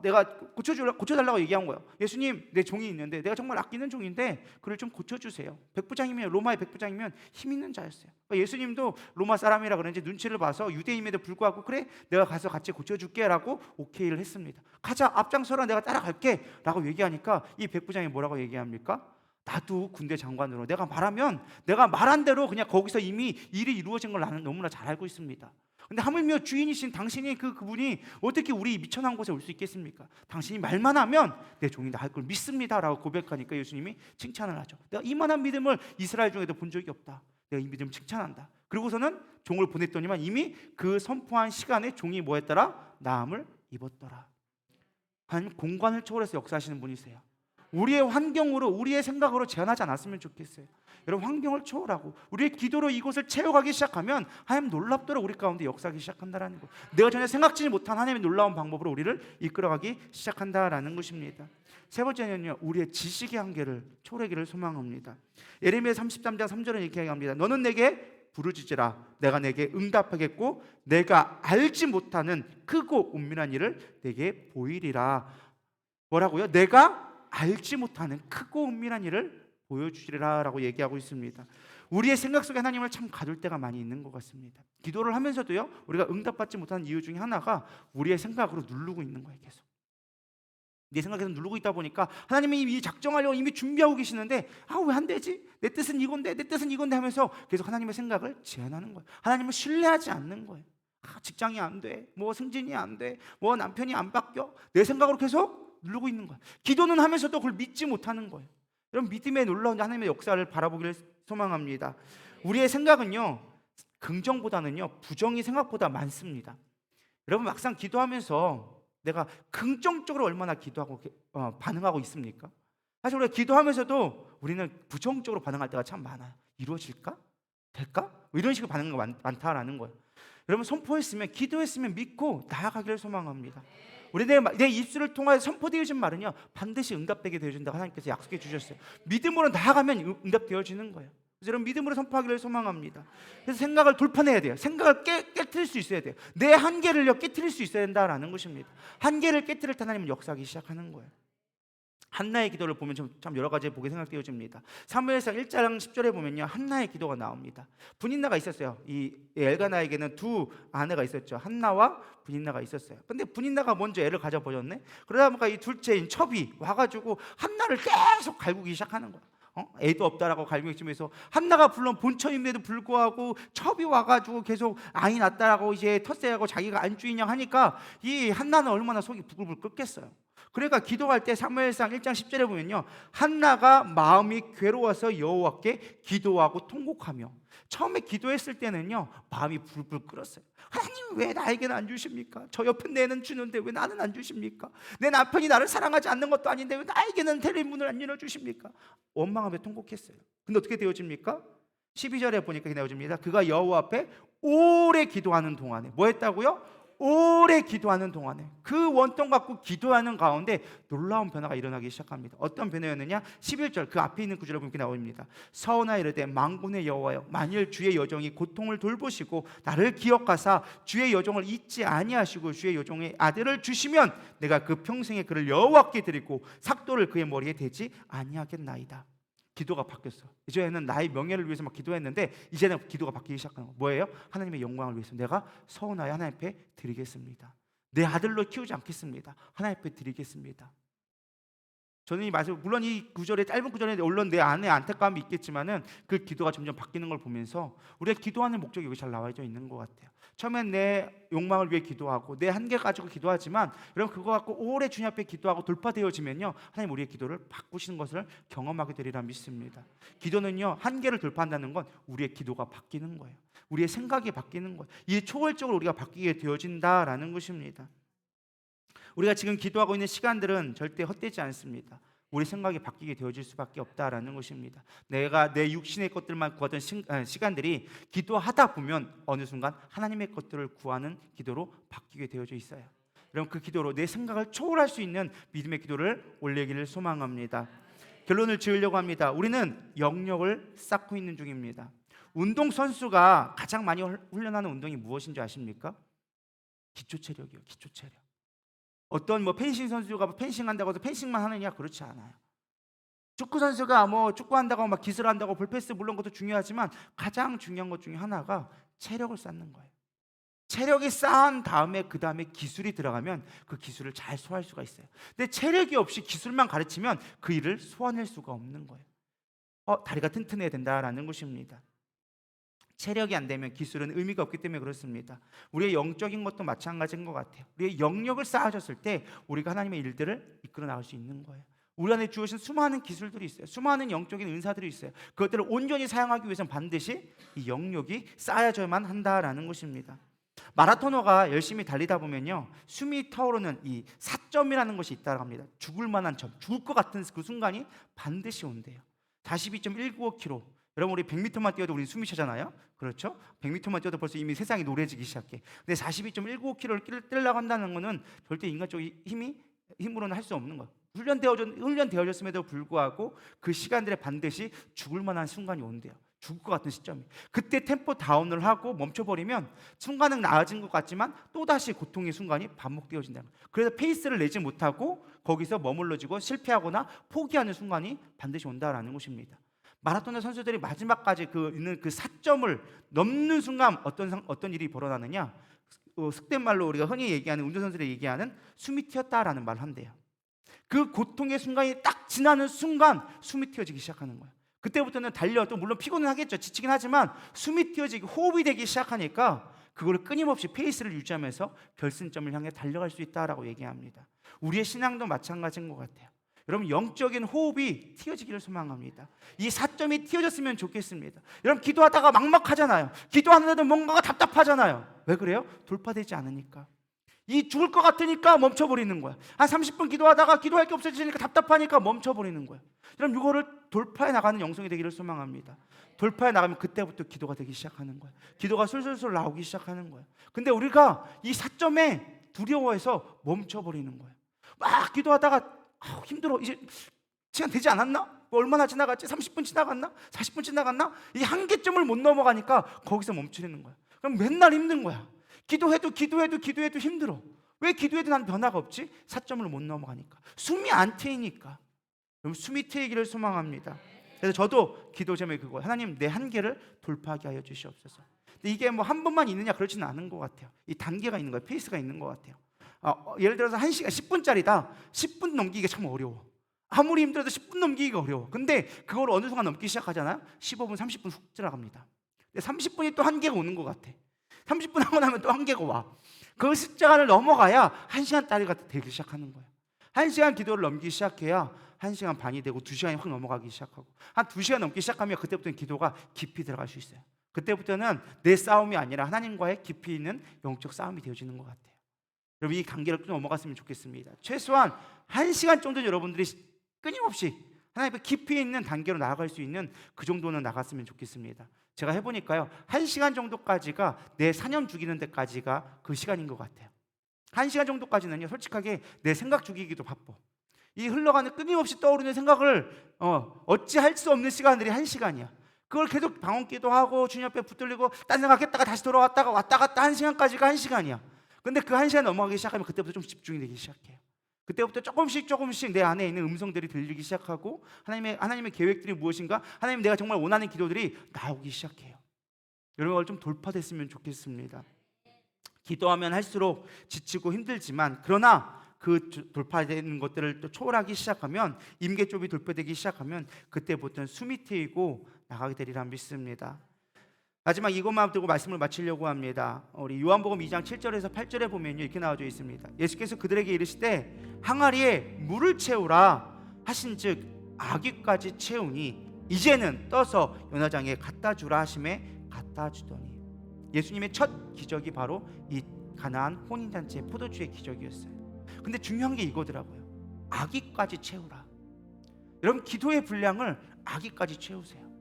내가 고쳐달라고 얘기한 거예요. 예수님, 내 종이 있는데 내가 정말 아끼는 종인데 그를 좀 고쳐주세요. 백부장이면 로마의 백부장이면 힘 있는 자였어요. 그러니까 예수님도 로마 사람이라 그런지 눈치를 봐서 유대인임에도 불구하고 그래 내가 가서 같이 고쳐줄게라고 오케이를 했습니다. 가자 앞장서라 내가 따라갈게라고 얘기하니까 이 백부장이 뭐라고 얘기합니까? 나도 군대 장관으로 내가 말하면 내가 말한 대로 그냥 거기서 이미 일이 이루어진 걸 나는 너무나 잘 알고 있습니다. 근데 하물며 주인이신 당신이 그분이 어떻게 우리 미천한 곳에 올 수 있겠습니까? 당신이 말만 하면 내 종이 나 할 걸 믿습니다라고 고백하니까 예수님이 칭찬을 하죠. 내가 이만한 믿음을 이스라엘 중에도 본 적이 없다. 내가 이 믿음을 칭찬한다. 그리고서는 종을 보냈더니만 이미 그 선포한 시간에 종이 뭐 했더라? 나음을 입었더라. 한 공간을 초월해서 역사하시는 분이세요. 우리의 환경으로 우리의 생각으로 제한하지 않았으면 좋겠어요. 여러분 환경을 초월하고 우리의 기도로 이곳을 채워가기 시작하면 하나님 놀랍도록 우리 가운데 역사하기 시작한다라는 거. 내가 전혀 생각지 못한 하나님의 놀라운 방법으로 우리를 이끌어가기 시작한다라는 것입니다. 세 번째는요 우리의 지식의 한계를 초월하기를 소망합니다. 예레미야 33장 3절은 이렇게 얘기합니다. 너는 내게 부르짖으라 내가 내게 응답하겠고 내가 알지 못하는 크고 은밀한 일을 내게 보이리라. 뭐라고요? 내가 알지 못하는 크고 은밀한 일을 보여주리라라고 얘기하고 있습니다. 우리의 생각 속에 하나님을 참 가둘 때가 많이 있는 것 같습니다. 기도를 하면서도요 우리가 응답받지 못하는 이유 중에 하나가 우리의 생각으로 누르고 있는 거예요. 계속 내 생각에서 누르고 있다 보니까 하나님이 이미 작정하려고 이미 준비하고 계시는데 왜 안 되지? 내 뜻은 이건데 내 뜻은 이건데 하면서 계속 하나님의 생각을 제한하는 거예요. 하나님을 신뢰하지 않는 거예요. 직장이 안 돼, 뭐 승진이 안 돼, 뭐 남편이 안 바뀌어 내 생각으로 계속 누르고 있는 거야. 기도는 하면서도 그걸 믿지 못하는 거예요. 여러분, 믿음의 놀라운 하나님의 역사를 바라보기를 소망합니다. 우리의 생각은요, 긍정보다는요 부정이 생각보다 많습니다. 여러분, 막상 기도하면서 내가 긍정적으로 얼마나 기도하고 반응하고 있습니까? 사실 우리가 기도하면서도 우리는 부정적으로 반응할 때가 참 많아요. 이루어질까? 될까? 뭐 이런 식으로 반응이 많다라는 거예요. 여러분, 선포했으면, 기도했으면 믿고 나아가기를 소망합니다. 우리 내 입술을 통하여 선포되어진 말은요 반드시 응답되게 되어준다고 하나님께서 약속해 주셨어요. 믿음으로 나아가면 응답되어지는 거예요. 그래서 여러분, 믿음으로 선포하기를 소망합니다. 그래서 생각을 돌파해야 돼요. 생각을 깨트릴 수 있어야 돼요. 내 한계를요 깨트릴 수 있어야 된다라는 것입니다. 한계를 깨트릴 때 하나님은 역사하기 시작하는 거예요. 한나의 기도를 보면 참 여러 가지 보게 생각되어집니다. 사무엘상 1장 10절에 보면요 한나의 기도가 나옵니다. 분인나가 있었어요. 이 엘가나에게는 두 아내가 있었죠. 한나와 분인나가 있었어요. 근데 분인나가 먼저 애를 가져버렸네. 그러다 보니까 이 둘째인 첩이 와가지고 한나를 계속 갈구기 시작하는 거야. 애도 없다라고 갈구기쯤에서 한나가 물론 본처임에도 불구하고 첩이 와가지고 계속 아이 낳았다라고 이제 텃세하고 자기가 안주인양 하니까 이 한나는 얼마나 속이 부글부글 끓겠어요. 그러니까 기도할 때 사무엘상 1장 10절에 보면요 한나가 마음이 괴로워서 여호와께 기도하고 통곡하며, 처음에 기도했을 때는요 마음이 불불 끓었어요. 하나님, 왜 나에게는 안 주십니까? 저 옆에 내는 주는데 왜 나는 안 주십니까? 내 남편이 나를 사랑하지 않는 것도 아닌데 왜 나에게는 대리 문을 안 열어주십니까? 원망하며 통곡했어요. 근데 어떻게 되어집니까? 12절에 보니까 이렇게 나오집니다. 그가 여호와 앞에 오래 기도하는 동안에 뭐 했다고요? 오래 기도하는 동안에, 그 원통 갖고 기도하는 가운데 놀라운 변화가 일어나기 시작합니다. 어떤 변화였느냐? 11절 그 앞에 있는 구절을 보면 이렇게 나옵니다. 서원하 이르되 만군의 여호와여, 만일 주의 여종이 고통을 돌보시고 나를 기억하사 주의 여종을 잊지 아니하시고 주의 여종의 아들을 주시면 내가 그 평생에 그를 여호와께 드리고 삭도를 그의 머리에 대지 아니하겠나이다. 기도가 바뀌었어. 이제는 나의 명예를 위해서 막 기도했는데 이제는 기도가 바뀌기 시작하는 거. 뭐예요? 하나님의 영광을 위해서 내가 서운하여 하나님 앞에 드리겠습니다. 내 아들로 키우지 않겠습니다. 하나님 앞에 드리겠습니다. 저는 이 말씀, 물론 이 구절에, 짧은 구절에 물론 내 안에 안타까움이 있겠지만은 그 기도가 점점 바뀌는 걸 보면서 우리가 기도하는 목적이 여기 잘 나와져 있는 것 같아요. 처음엔 내 욕망을 위해 기도하고 내 한계 가지고 기도하지만, 여러분 그거 갖고 오래 주님 앞에 기도하고 돌파되어지면요 하나님 우리의 기도를 바꾸시는 것을 경험하게 되리라 믿습니다. 기도는요 한계를 돌파한다는 건 우리의 기도가 바뀌는 거예요. 우리의 생각이 바뀌는 거예요. 이게 초월적으로 우리가 바뀌게 되어진다라는 것입니다. 우리가 지금 기도하고 있는 시간들은 절대 헛되지 않습니다. 우리 생각이 바뀌게 되어질 수밖에 없다라는 것입니다. 내가 내 육신의 것들만 구하던 시간들이 기도하다 보면 어느 순간 하나님의 것들을 구하는 기도로 바뀌게 되어져 있어요. 여러분, 그 기도로 내 생각을 초월할 수 있는 믿음의 기도를 올리기를 소망합니다. 결론을 지으려고 합니다. 우리는 영역을 쌓고 있는 중입니다. 운동선수가 가장 많이 훈련하는 운동이 무엇인지 아십니까? 기초체력이요. 기초체력. 어떤 펜싱 선수가 펜싱한다고 해서 펜싱만 하느냐? 그렇지 않아요. 축구 선수가 축구한다고 막 기술한다고 볼패스 물론 것도 중요하지만 가장 중요한 것 중에 하나가 체력을 쌓는 거예요. 체력이 쌓은 다음에 그 다음에 기술이 들어가면 그 기술을 잘 소화할 수가 있어요. 근데 체력이 없이 기술만 가르치면 그 일을 소화낼 수가 없는 거예요. 다리가 튼튼해야 된다라는 것입니다. 체력이 안 되면 기술은 의미가 없기 때문에 그렇습니다. 우리의 영적인 것도 마찬가지인 것 같아요. 우리의 영역을 쌓아졌을 때 우리가 하나님의 일들을 이끌어 나갈 수 있는 거예요. 우리 안에 주어진 수많은 기술들이 있어요. 수많은 영적인 은사들이 있어요. 그것들을 온전히 사용하기 위해서는 반드시 이 영역이 쌓여져야만 한다라는 것입니다. 마라토너가 열심히 달리다 보면요 숨이 타오르는 이 사점이라는 것이 있다고 합니다. 죽을 만한 점, 죽을 것 같은 그 순간이 반드시 온대요. 42.195km. 여러분, 우리 100m만 뛰어도 우리 숨이 차잖아요. 그렇죠? 100m만 뛰어도 벌써 이미 세상이 노래지기 시작해. 근데 42.195km를 뛰려고 한다는 것은 절대 인간적인 힘으로는 할 수 없는 거예요. 훈련되어졌음에도 불구하고 그 시간들에 반드시 죽을 만한 순간이 온대요. 죽을 것 같은 시점이. 그때 템포 다운을 하고 멈춰버리면 순간은 나아진 것 같지만 또다시 고통의 순간이 반복되어진다는 거예요. 그래서 페이스를 내지 못하고 거기서 머물러지고 실패하거나 포기하는 순간이 반드시 온다라는 것입니다. 마라토너 선수들이 마지막까지 있는 그 사점을 넘는 순간 어떤 일이 벌어나느냐? 속된 말로 우리가 흔히 얘기하는 운동선수들이 얘기하는 숨이 튀었다라는 말을 한대요. 그 고통의 순간이 딱 지나는 순간 숨이 튀어지기 시작하는 거예요. 그때부터는 달려 또 물론 피곤은 하겠죠. 지치긴 하지만 숨이 튀어지기 호흡이 되기 시작하니까 그걸 끊임없이 페이스를 유지하면서 결승점을 향해 달려갈 수 있다라고 얘기합니다. 우리의 신앙도 마찬가지인 것 같아요. 여러분, 영적인 호흡이 튀어지기를 소망합니다. 이 4점이 튀어졌으면 좋겠습니다. 여러분, 기도하다가 막막하잖아요. 기도하는데도 뭔가가 답답하잖아요. 왜 그래요? 돌파되지 않으니까. 이 죽을 것 같으니까 멈춰버리는 거야. 한 30분 기도하다가 기도할 게 없어지니까 답답하니까 멈춰버리는 거야. 여러분, 이거를 돌파해 나가는 영성이 되기를 소망합니다. 돌파해 나가면 그때부터 기도가 되기 시작하는 거야. 기도가 술술술 나오기 시작하는 거야. 근데 우리가 이 4점에 두려워해서 멈춰버리는 거야. 막 기도하다가 힘들어. 이제 시간 되지 않았나? 얼마나 지나갔지? 30분 지나갔나? 40분 지나갔나? 이 한계점을 못 넘어가니까 거기서 멈추는 거야. 그럼 맨날 힘든 거야. 기도해도 힘들어. 왜 기도해도 난 변화가 없지? 4점을 못 넘어가니까. 숨이 안 트이니까. 그럼 숨이 트이기를 소망합니다. 그래서 저도 기도 제목이 그거예요. 하나님, 내 한계를 돌파하게 하여 주시옵소서. 근데 이게 뭐 한 번만 있느냐 그렇지는 않은 것 같아요. 이 단계가 있는 거예요. 페이스가 있는 것 같아요. 예를 들어서 1시간 10분짜리다. 10분 넘기기가 참 어려워. 아무리 힘들어도 10분 넘기기가 어려워. 근데 그걸 어느 순간 넘기 시작하잖아요. 15분, 30분 훅 지나갑니다. 근데 30분이 또 한계가 오는 것 같아. 30분 하고 나면 또 한계가 와. 그 숫자를 넘어가야 1시간짜리가 되기 시작하는 거예요. 1시간 기도를 넘기기 시작해야 1시간 반이 되고 2시간이 확 넘어가기 시작하고, 한 2시간 넘기 시작하면 그때부터는 기도가 깊이 들어갈 수 있어요. 그때부터는 내 싸움이 아니라 하나님과의 깊이 있는 영적 싸움이 되어지는 것 같아요. 여러분, 이 단계를 좀 넘어갔으면 좋겠습니다. 최소한 1시간 정도는 여러분들이 끊임없이 하나님 앞에 깊이 있는 단계로 나아갈 수 있는 그 정도는 나갔으면 좋겠습니다. 제가 해보니까요, 1시간 정도까지가 내 사념 죽이는 데까지가 그 시간인 것 같아요. 1시간 정도까지는요, 솔직하게 내 생각 죽이기도 바빠. 이 흘러가는 끊임없이 떠오르는 생각을 어찌할 수 없는 시간들이 1시간이야. 그걸 계속 방언기도 하고 주님 앞에 붙들리고 딴 생각했다가 다시 돌아왔다가 왔다 갔다 1시간까지가 1시간이야. 근데 그 1시간 넘어가기 시작하면 그때부터 좀 집중이 되기 시작해요. 그때부터 조금씩 내 안에 있는 음성들이 들리기 시작하고, 하나님의 계획들이 무엇인가, 하나님 내가 정말 원하는 기도들이 나오기 시작해요. 이런 걸 좀 돌파됐으면 좋겠습니다. 기도하면 할수록 지치고 힘들지만, 그러나 그 돌파되는 것들을 또 초월하기 시작하면, 임계점이 돌파되기 시작하면 그때부터는 숨이 트이고 나가게 되리라 믿습니다. 마지막 이것만 두고 말씀을 마치려고 합니다. 우리 요한복음 2장 7절에서 8절에 보면요, 이렇게 나와져 있습니다. 예수께서 그들에게 이르시되 항아리에 물을 채우라 하신즉 아귀까지 채우니 이제는 떠서 연회장에 갖다 주라 하심에 갖다 주더니, 예수님의 첫 기적이 바로 이 가나안 혼인잔치의 포도주의 기적이었어요. 근데 중요한 게 이거더라고요. 아귀까지 채우라. 여러분, 기도의 분량을 아귀까지 채우세요.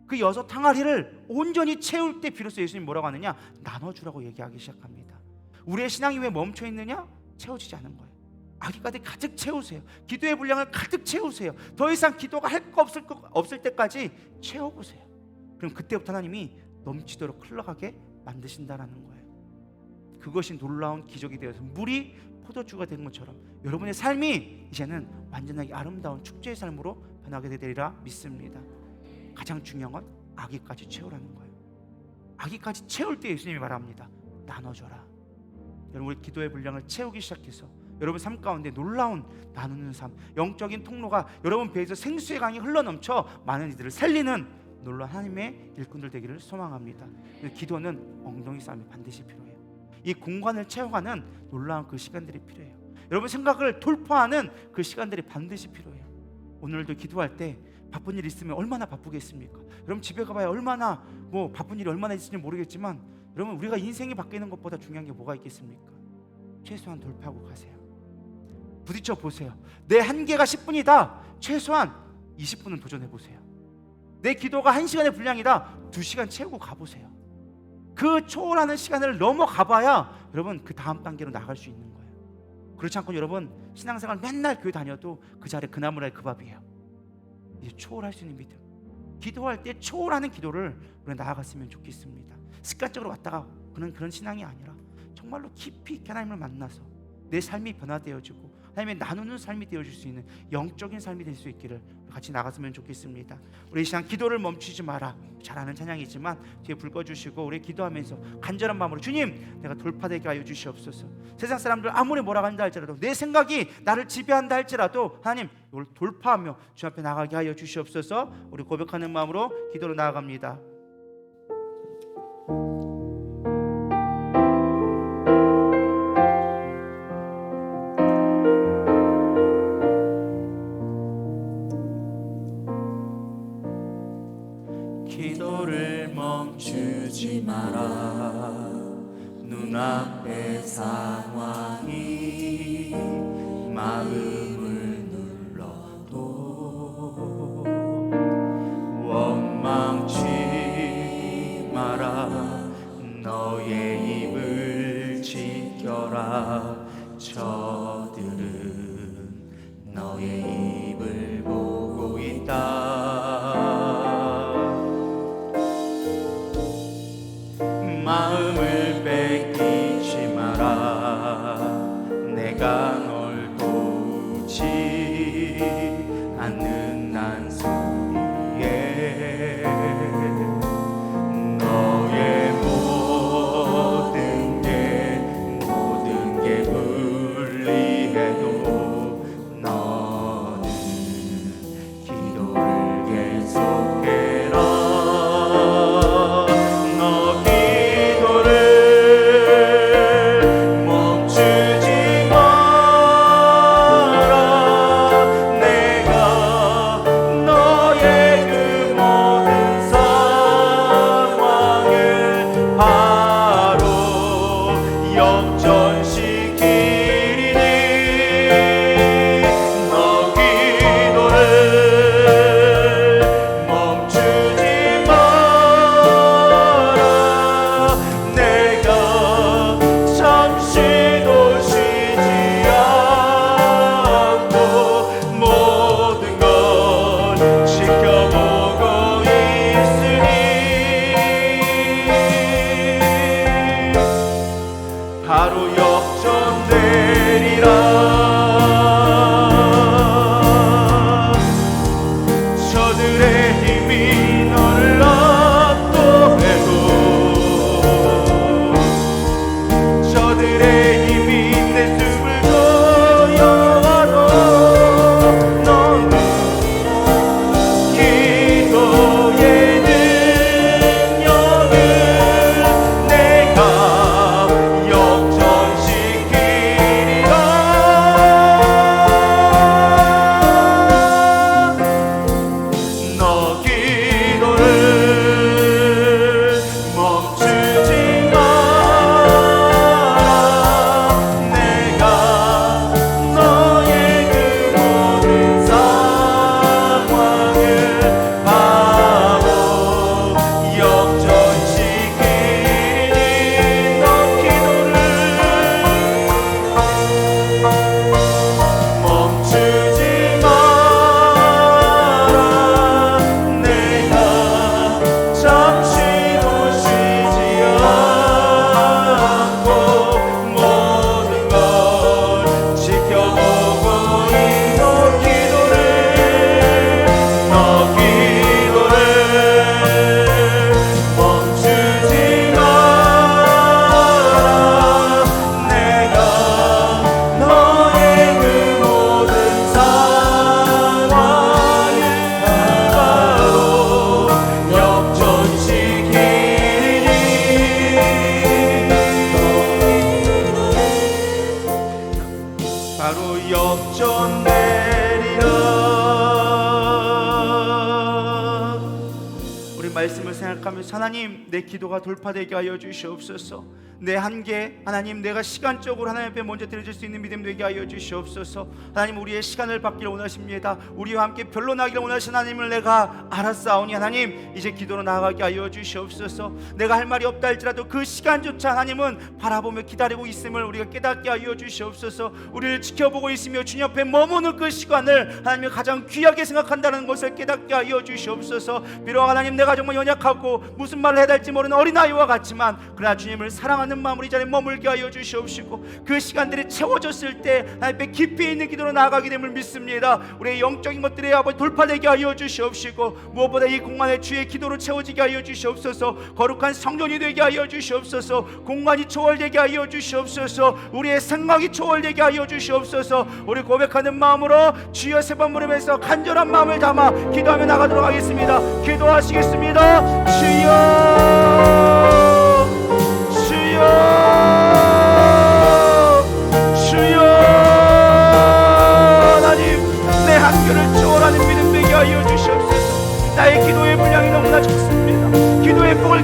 그 6 항아리를 온전히 채울 때 비로소 예수님 뭐라고 하느냐? 나눠주라고 얘기하기 시작합니다. 우리의 신앙이 왜 멈춰 있느냐? 채워지지 않은 거예요. 아기까지 가득 채우세요. 기도의 분량을 가득 채우세요. 더 이상 기도가 할 거 없을 때까지 채워보세요. 그럼 그때부터 하나님이 넘치도록 흘러가게 만드신다라는 거예요. 그것이 놀라운 기적이 되어서 물이 포도주가 된 것처럼 여러분의 삶이 이제는 완전하게 아름다운 축제의 삶으로 변하게 되리라 믿습니다. 가장 중요한 건 아기까지 채우라는 거예요. 아기까지 채울 때 예수님이 말합니다. 나눠줘라. 여러분, 우리 기도의 분량을 채우기 시작해서 여러분 삶 가운데 놀라운 나누는 삶, 영적인 통로가 여러분 배에서 생수의 강이 흘러넘쳐 많은 이들을 살리는 놀라운 하나님의 일꾼들 되기를 소망합니다. 기도는 엉덩이 싸움이 반드시 필요해요. 이 공간을 채워가는 놀라운 그 시간들이 필요해요. 여러분 생각을 돌파하는 그 시간들이 반드시 필요해요. 오늘도 기도할 때 바쁜 일 있으면 얼마나 바쁘겠습니까? 여러분 집에 가봐야 얼마나 바쁜 일이 얼마나 있을지 모르겠지만, 여러분 우리가 인생이 바뀌는 것보다 중요한 게 뭐가 있겠습니까? 최소한 돌파하고 가세요. 부딪혀 보세요. 내 한계가 10분이다. 최소한 20분은 도전해 보세요. 내 기도가 1시간의 분량이다. 2시간 채우고 가보세요. 그 초월하는 시간을 넘어가봐야 여러분 그 다음 단계로 나갈 수 있는 거예요. 그렇지 않고 여러분 신앙생활 맨날 교회 다녀도 그 자리에 그 나무랄 그 밥이에요. 이제 초월할 수 있는 믿음, 기도할 때 초월하는 기도를 우리가 나아갔으면 좋겠습니다. 습관적으로 왔다가 그런 신앙이 아니라 정말로 깊이 있게 하나님을 만나서 내 삶이 변화되어지고 하나님의 나누는 삶이 되어질 수 있는 영적인 삶이 될 수 있기를 같이 나갔으면 좋겠습니다. 우리 이 시간 기도를 멈추지 마라. 잘 아는 찬양이지만 뒤에 불 꺼주시고 우리 기도하면서 간절한 마음으로 주님, 내가 돌파되게 하여 주시옵소서. 세상 사람들 아무리 뭐라고 한다 할지라도, 내 생각이 나를 지배한다 할지라도 하나님 이걸 돌파하며 주 앞에 나가게 하여 주시옵소서. 우리 고백하는 마음으로 기도로 나아갑니다.
멈추지 마라. 눈앞의 상황이 마음을 눌러도 원망치 마라. 너의 입을 지켜라. 저들은 너의 입을 보고 있다. 마음을 뺏기지 마라. 내가 널 도우지 않는단 소리에 너의 모든 게 불리해도 너는 기도를 계속해라. 너 기도를 멈추지 마라. 내가 너의 그 모든 상황을 바로 역전시키리니 너 기도를 멈추지 마라. 내가 잠시도 쉬지 않고 모든 걸 지켜보고 있으니 바로 역전되리라. 저들의 힘이 너를 압도해도 저들의 힘이 내 숨을 조여와도 너는 기도의 능력을 내가 역전시키리라. 너 기도를 멈추지 마라. 내가 너의 그 모든 상황을 바로 역전시키니 너 기도를 멈추지 마라. 내가 잠시도 쉬지 않고 모든 걸 지켜보고 너 기도를 멈추지 마라. 내가 너의 그 모든 상황을 바로 역전시키니 바로 역전되리라. 우리 말씀을 생각하면서 하나님 내 기도가 돌파되게 하여 주시옵소서. 내 한계 하나님 내가 시간적으로 하나님 앞에 먼저 드려질 수 있는 믿음 되게 하여 주시옵소서. 하나님 우리의 시간을 받기를 원하십니다. 우리와 함께 변론하기를 원하시는 하나님을 내가 알았사오니 하나님 이제 기도로 나아가게 하여 주시옵소서. 내가 할 말이 없다 할지라도 그 시간조차 하나님은 바라보며 기다리고 있음을 우리가 깨닫게 하여 주시옵소서. 우리를 지켜보고 있으며 주님 옆에 머무는 그 시간을 하나님이 가장 귀하게 생각한다는 것을 깨닫게 하여 주시옵소서. 비록 하나님 내가 정말 연약하고 무슨 말을 해야 될지 모르는 어린아이와 같지만 그러나 주님을 사랑하는 마음으로 이 자리에 머물게 하여 주시옵시고 그 시간들이 채워졌을 때 하나님 앞에 깊이 있는 기도로 나아가게 됨을 믿습니다. 우리의 영적인 것들이 아버지 돌파되게 하여 주시옵시고 무엇보다 이 공간에 주의 기도로 채워지게 하여 주시옵소서. 거룩한 성전이 되게 하여 주시옵소서. 공간이 초월되게 하여 주시옵소서. 우리의 생각이 초월되게 하여 주시옵소서. 우리 고백하는 마음으로 주여 세 번 부르면서 간절한 마음을 담아 기도하며 나가도록 하겠습니다. 기도하시겠습니다. 주여 주여 주여. 하나님 내 한계를 초월하는 믿음 되게 하여 주시옵소서. 나의 기도의 분량이 너무나 적습니다. 기도의 폭을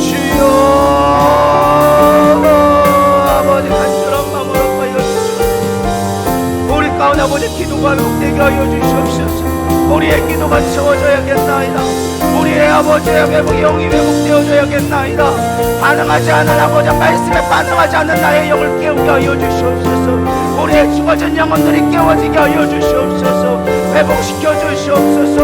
주여 아버지 간절한 마음으로 하여 주시옵소서. 우리 가운데 아버지 기도가 회복되게 하여 주시옵소서. 우리의 기도가 채워져야겠나이다. 우리의 아버지의 회복 영이 회복되어져야겠나이다. 반응하지 않는 아버지 말씀에 반응하지 않는 나의 영을 깨우게 하여 주시옵소서. 우리의 죽어진 영혼들이 깨워지게 하여 주시옵소서. 회복시켜 주시옵소서.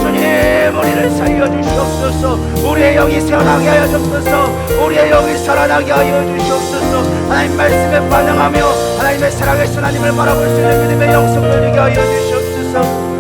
주님 우리를 살려 주시옵소서. 우리의 영이 새어나게 하여 주옵소서. 우리의 영이 살아나게 하여 주시옵소서. 하나님 말씀에 반응하며 하나님의 살아계신 하나님을 바라볼 수 있는 믿음의 영성 누리게 하여 주시옵소서.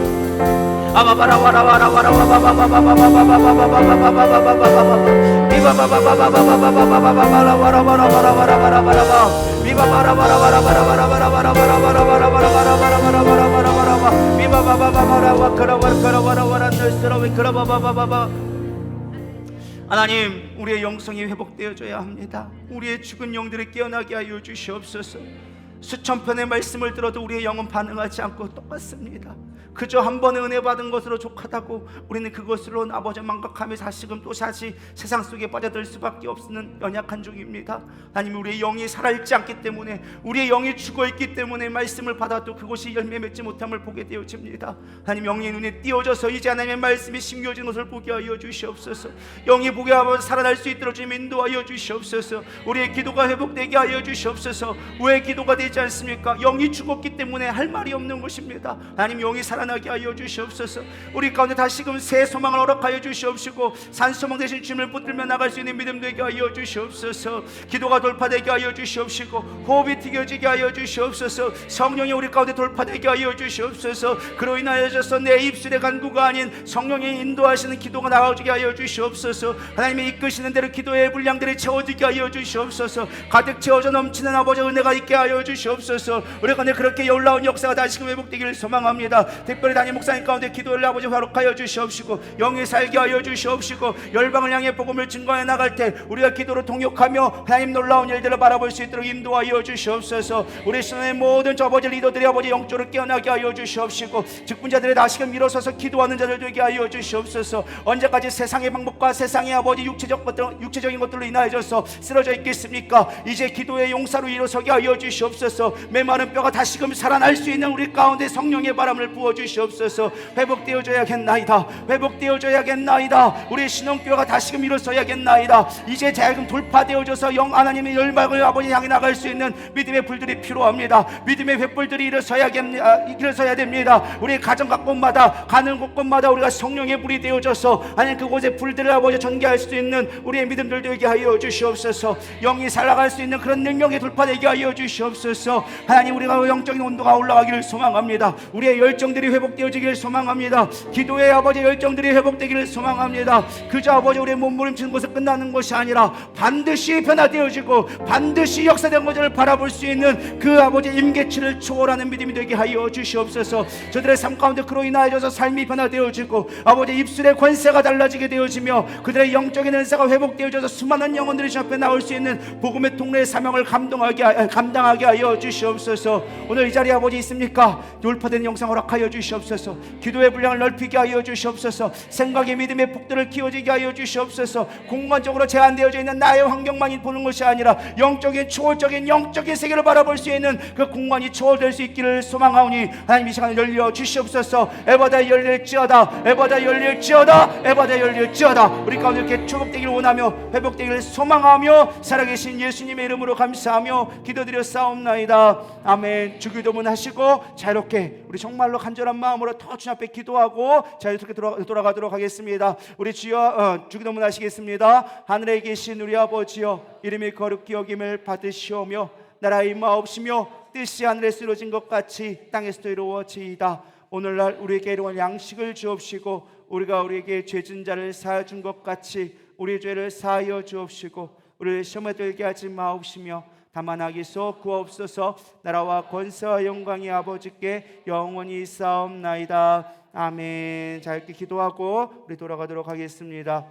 하나님 우리의 영성이 회복되어져야 합니다. 우리의 죽은 영들을 깨어나게 하여 주시옵소서. 수천 편의 말씀을 들어도 우리의 영은 반응하지 않고 똑같습니다. 그저 한 번의 은혜 받은 것으로 족하다고 우리는 그것으로 아버지 망각하며 다시금 또다시 세상 속에 빠져들 수밖에 없는 연약한 종입니다. 하나님, 우리의 영이 살아있지 않기 때문에, 우리의 영이 죽어있기 때문에 말씀을 받아도 그것이 열매 맺지 못함을 보게 되어집니다. 하나님, 영의 눈에 띄어져서 이제 하나님의 말씀이 심겨진 것을 보게 하여 주시옵소서. 영이 보게 하여 살아날 수 있도록 주님 인도하여 주시옵소서. 우리의 기도가 회복되게 하여 주시옵소서. 왜 기도가 되지 않습니까? 영이 죽었기 때문에 할 말이 없는 것입니다. 하나님, 영이 살아나게 하여 주시옵소서. 우리 가운데 다시금 새 소망을 허락하여 주시옵시고 산소망 대신 주님을 붙들며 나갈 수 있는 믿음 되게 하여 주시옵소서. 기도가 돌파되게 하여 주시옵시고 호흡이 튀겨지게 하여 주시옵소서. 성령이 우리 가운데 돌파되게 하여 주시옵소서. 그로 인하여서 내 입술의 간구가 아닌 성령이 인도하시는 기도가 나오게 하여 주시옵소서. 하나님의 이끄시는 대로 기도의 분량들이 채워지게 하여 주시옵소서. 가득 채워져 넘치는 아버지 은혜가 있게 하여 주시옵소서. 우리 가운데 그렇게 놀라운 역사가 다시금 회복되기를 소망합니다. 특별히 담임 목사님 가운데 기도를 아버지 화룩하여 주시옵시고 영이 살게 하여 주시옵시고 열방을 향해 복음을 증거해 나갈 때 우리가 기도로 동역하며 하나님 놀라운 일들을 바라볼 수 있도록 인도하여 주시옵소서. 우리 신의 모든 아버지 리더들이 아버지 영적으로 깨어나게 하여 주시옵시고 직분자들이 다시금 일어서서 기도하는 자들 되게 하여 주시옵소서. 언제까지 세상의 방법과 세상의 아버지 육체적인 것들로 인하여져서 쓰러져 있겠습니까? 이제 기도의 용사로 일어서게 하여 주시옵소서. 메마른 뼈가 다시금 살아날 수 있는 우리 가운데 성령의 바람을 부어 주시옵소서. 회복되어져야겠나이다. 회복되어져야겠나이다. 우리 신앙교회가 다시금 일어서야겠나이다. 이제 자금 돌파되어져서 영 하나님의 열방을 아버지 향해 나갈 수 있는 믿음의 불들이 필요합니다. 믿음의 횃불들이 일어서야 됩니다. 우리 가정 각곳마다 가는 곳곳마다 우리가 성령의 불이 되어져서 하나님 그곳에 불들을 아버지 전개할 수 있는 우리의 믿음들 되게 하여 주시옵소서. 영이 살아갈 수 있는 그런 능력이 돌파되게 하여 주시옵소서. 하나님, 우리가 영적인 온도가 올라가기를 소망합니다. 우리의 열정들이 회복되어지기를 소망합니다. 기도의 아버지 열정들이 회복되기를 소망합니다. 그저 아버지 우리의 몸부림치는 것에 끝나는 것이 아니라 반드시 변화되어지고 반드시 역사된 것을 바라볼 수 있는 그 아버지 임계치를 초월하는 믿음이 되게 하여 주시옵소서. 저들의 삶 가운데 그로 인하여서 삶이 변화되어지고 아버지 입술의 권세가 달라지게 되어지며 그들의 영적인 은사가 회복되어져서 수많은 영혼들이 주 앞에 나올 수 있는 복음의 통로의 사명을 감당하게 하여 주시옵소서. 오늘 이 자리에 아버지 있습니까? 돌파된 영상 허락하여 주시옵소서. 기도의 분량을 넓히게 하여 주시옵소서. 생각의 믿음의 폭들을 키워지게 하여 주시옵소서. 공간적으로 제한되어져 있는 나의 환경만이 보는 것이 아니라 영적인 초월적인 영적인 세계를 바라볼 수 있는 그 공간이 초월될 수 있기를 소망하오니 하나님 이 시간을 열려 주시옵소서. 에바다 열릴지어다. 에바다 열릴지어다. 에바다 열릴지어다. 우리 가운데 이렇게 초복되기를 원하며 회복되기를 소망하며 살아계신 예수님의 이름으로 감사하며 기도드려 싸움나이다. 아멘. 주기도문 하시고 자유롭게 우리 정말로 간절한 마음으로 더 주님 앞에 기도하고 자유롭게 돌아가도록 하겠습니다. 우리 주여 주기도문 하시겠습니다. 하늘에 계신 우리 아버지여, 이름이 거룩히 여김을 받으시오며 나라의 임하옵시며 뜻이 하늘에서 이루어진 것 같이 땅에서도 이루어지이다. 오늘날 우리에게 일용할 양식을 주옵시고 우리가 우리에게 죄진 자를 사하여 준 것 같이 우리 죄를 사하여 주옵시고 우리를 시험에 들게 하지 마옵시며 다만 악에서 구하옵소서. 나라와 권세와 영광이 아버지께 영원히 있사옵나이다. 아멘. 자, 이렇게 기도하고 우리 돌아가도록 하겠습니다.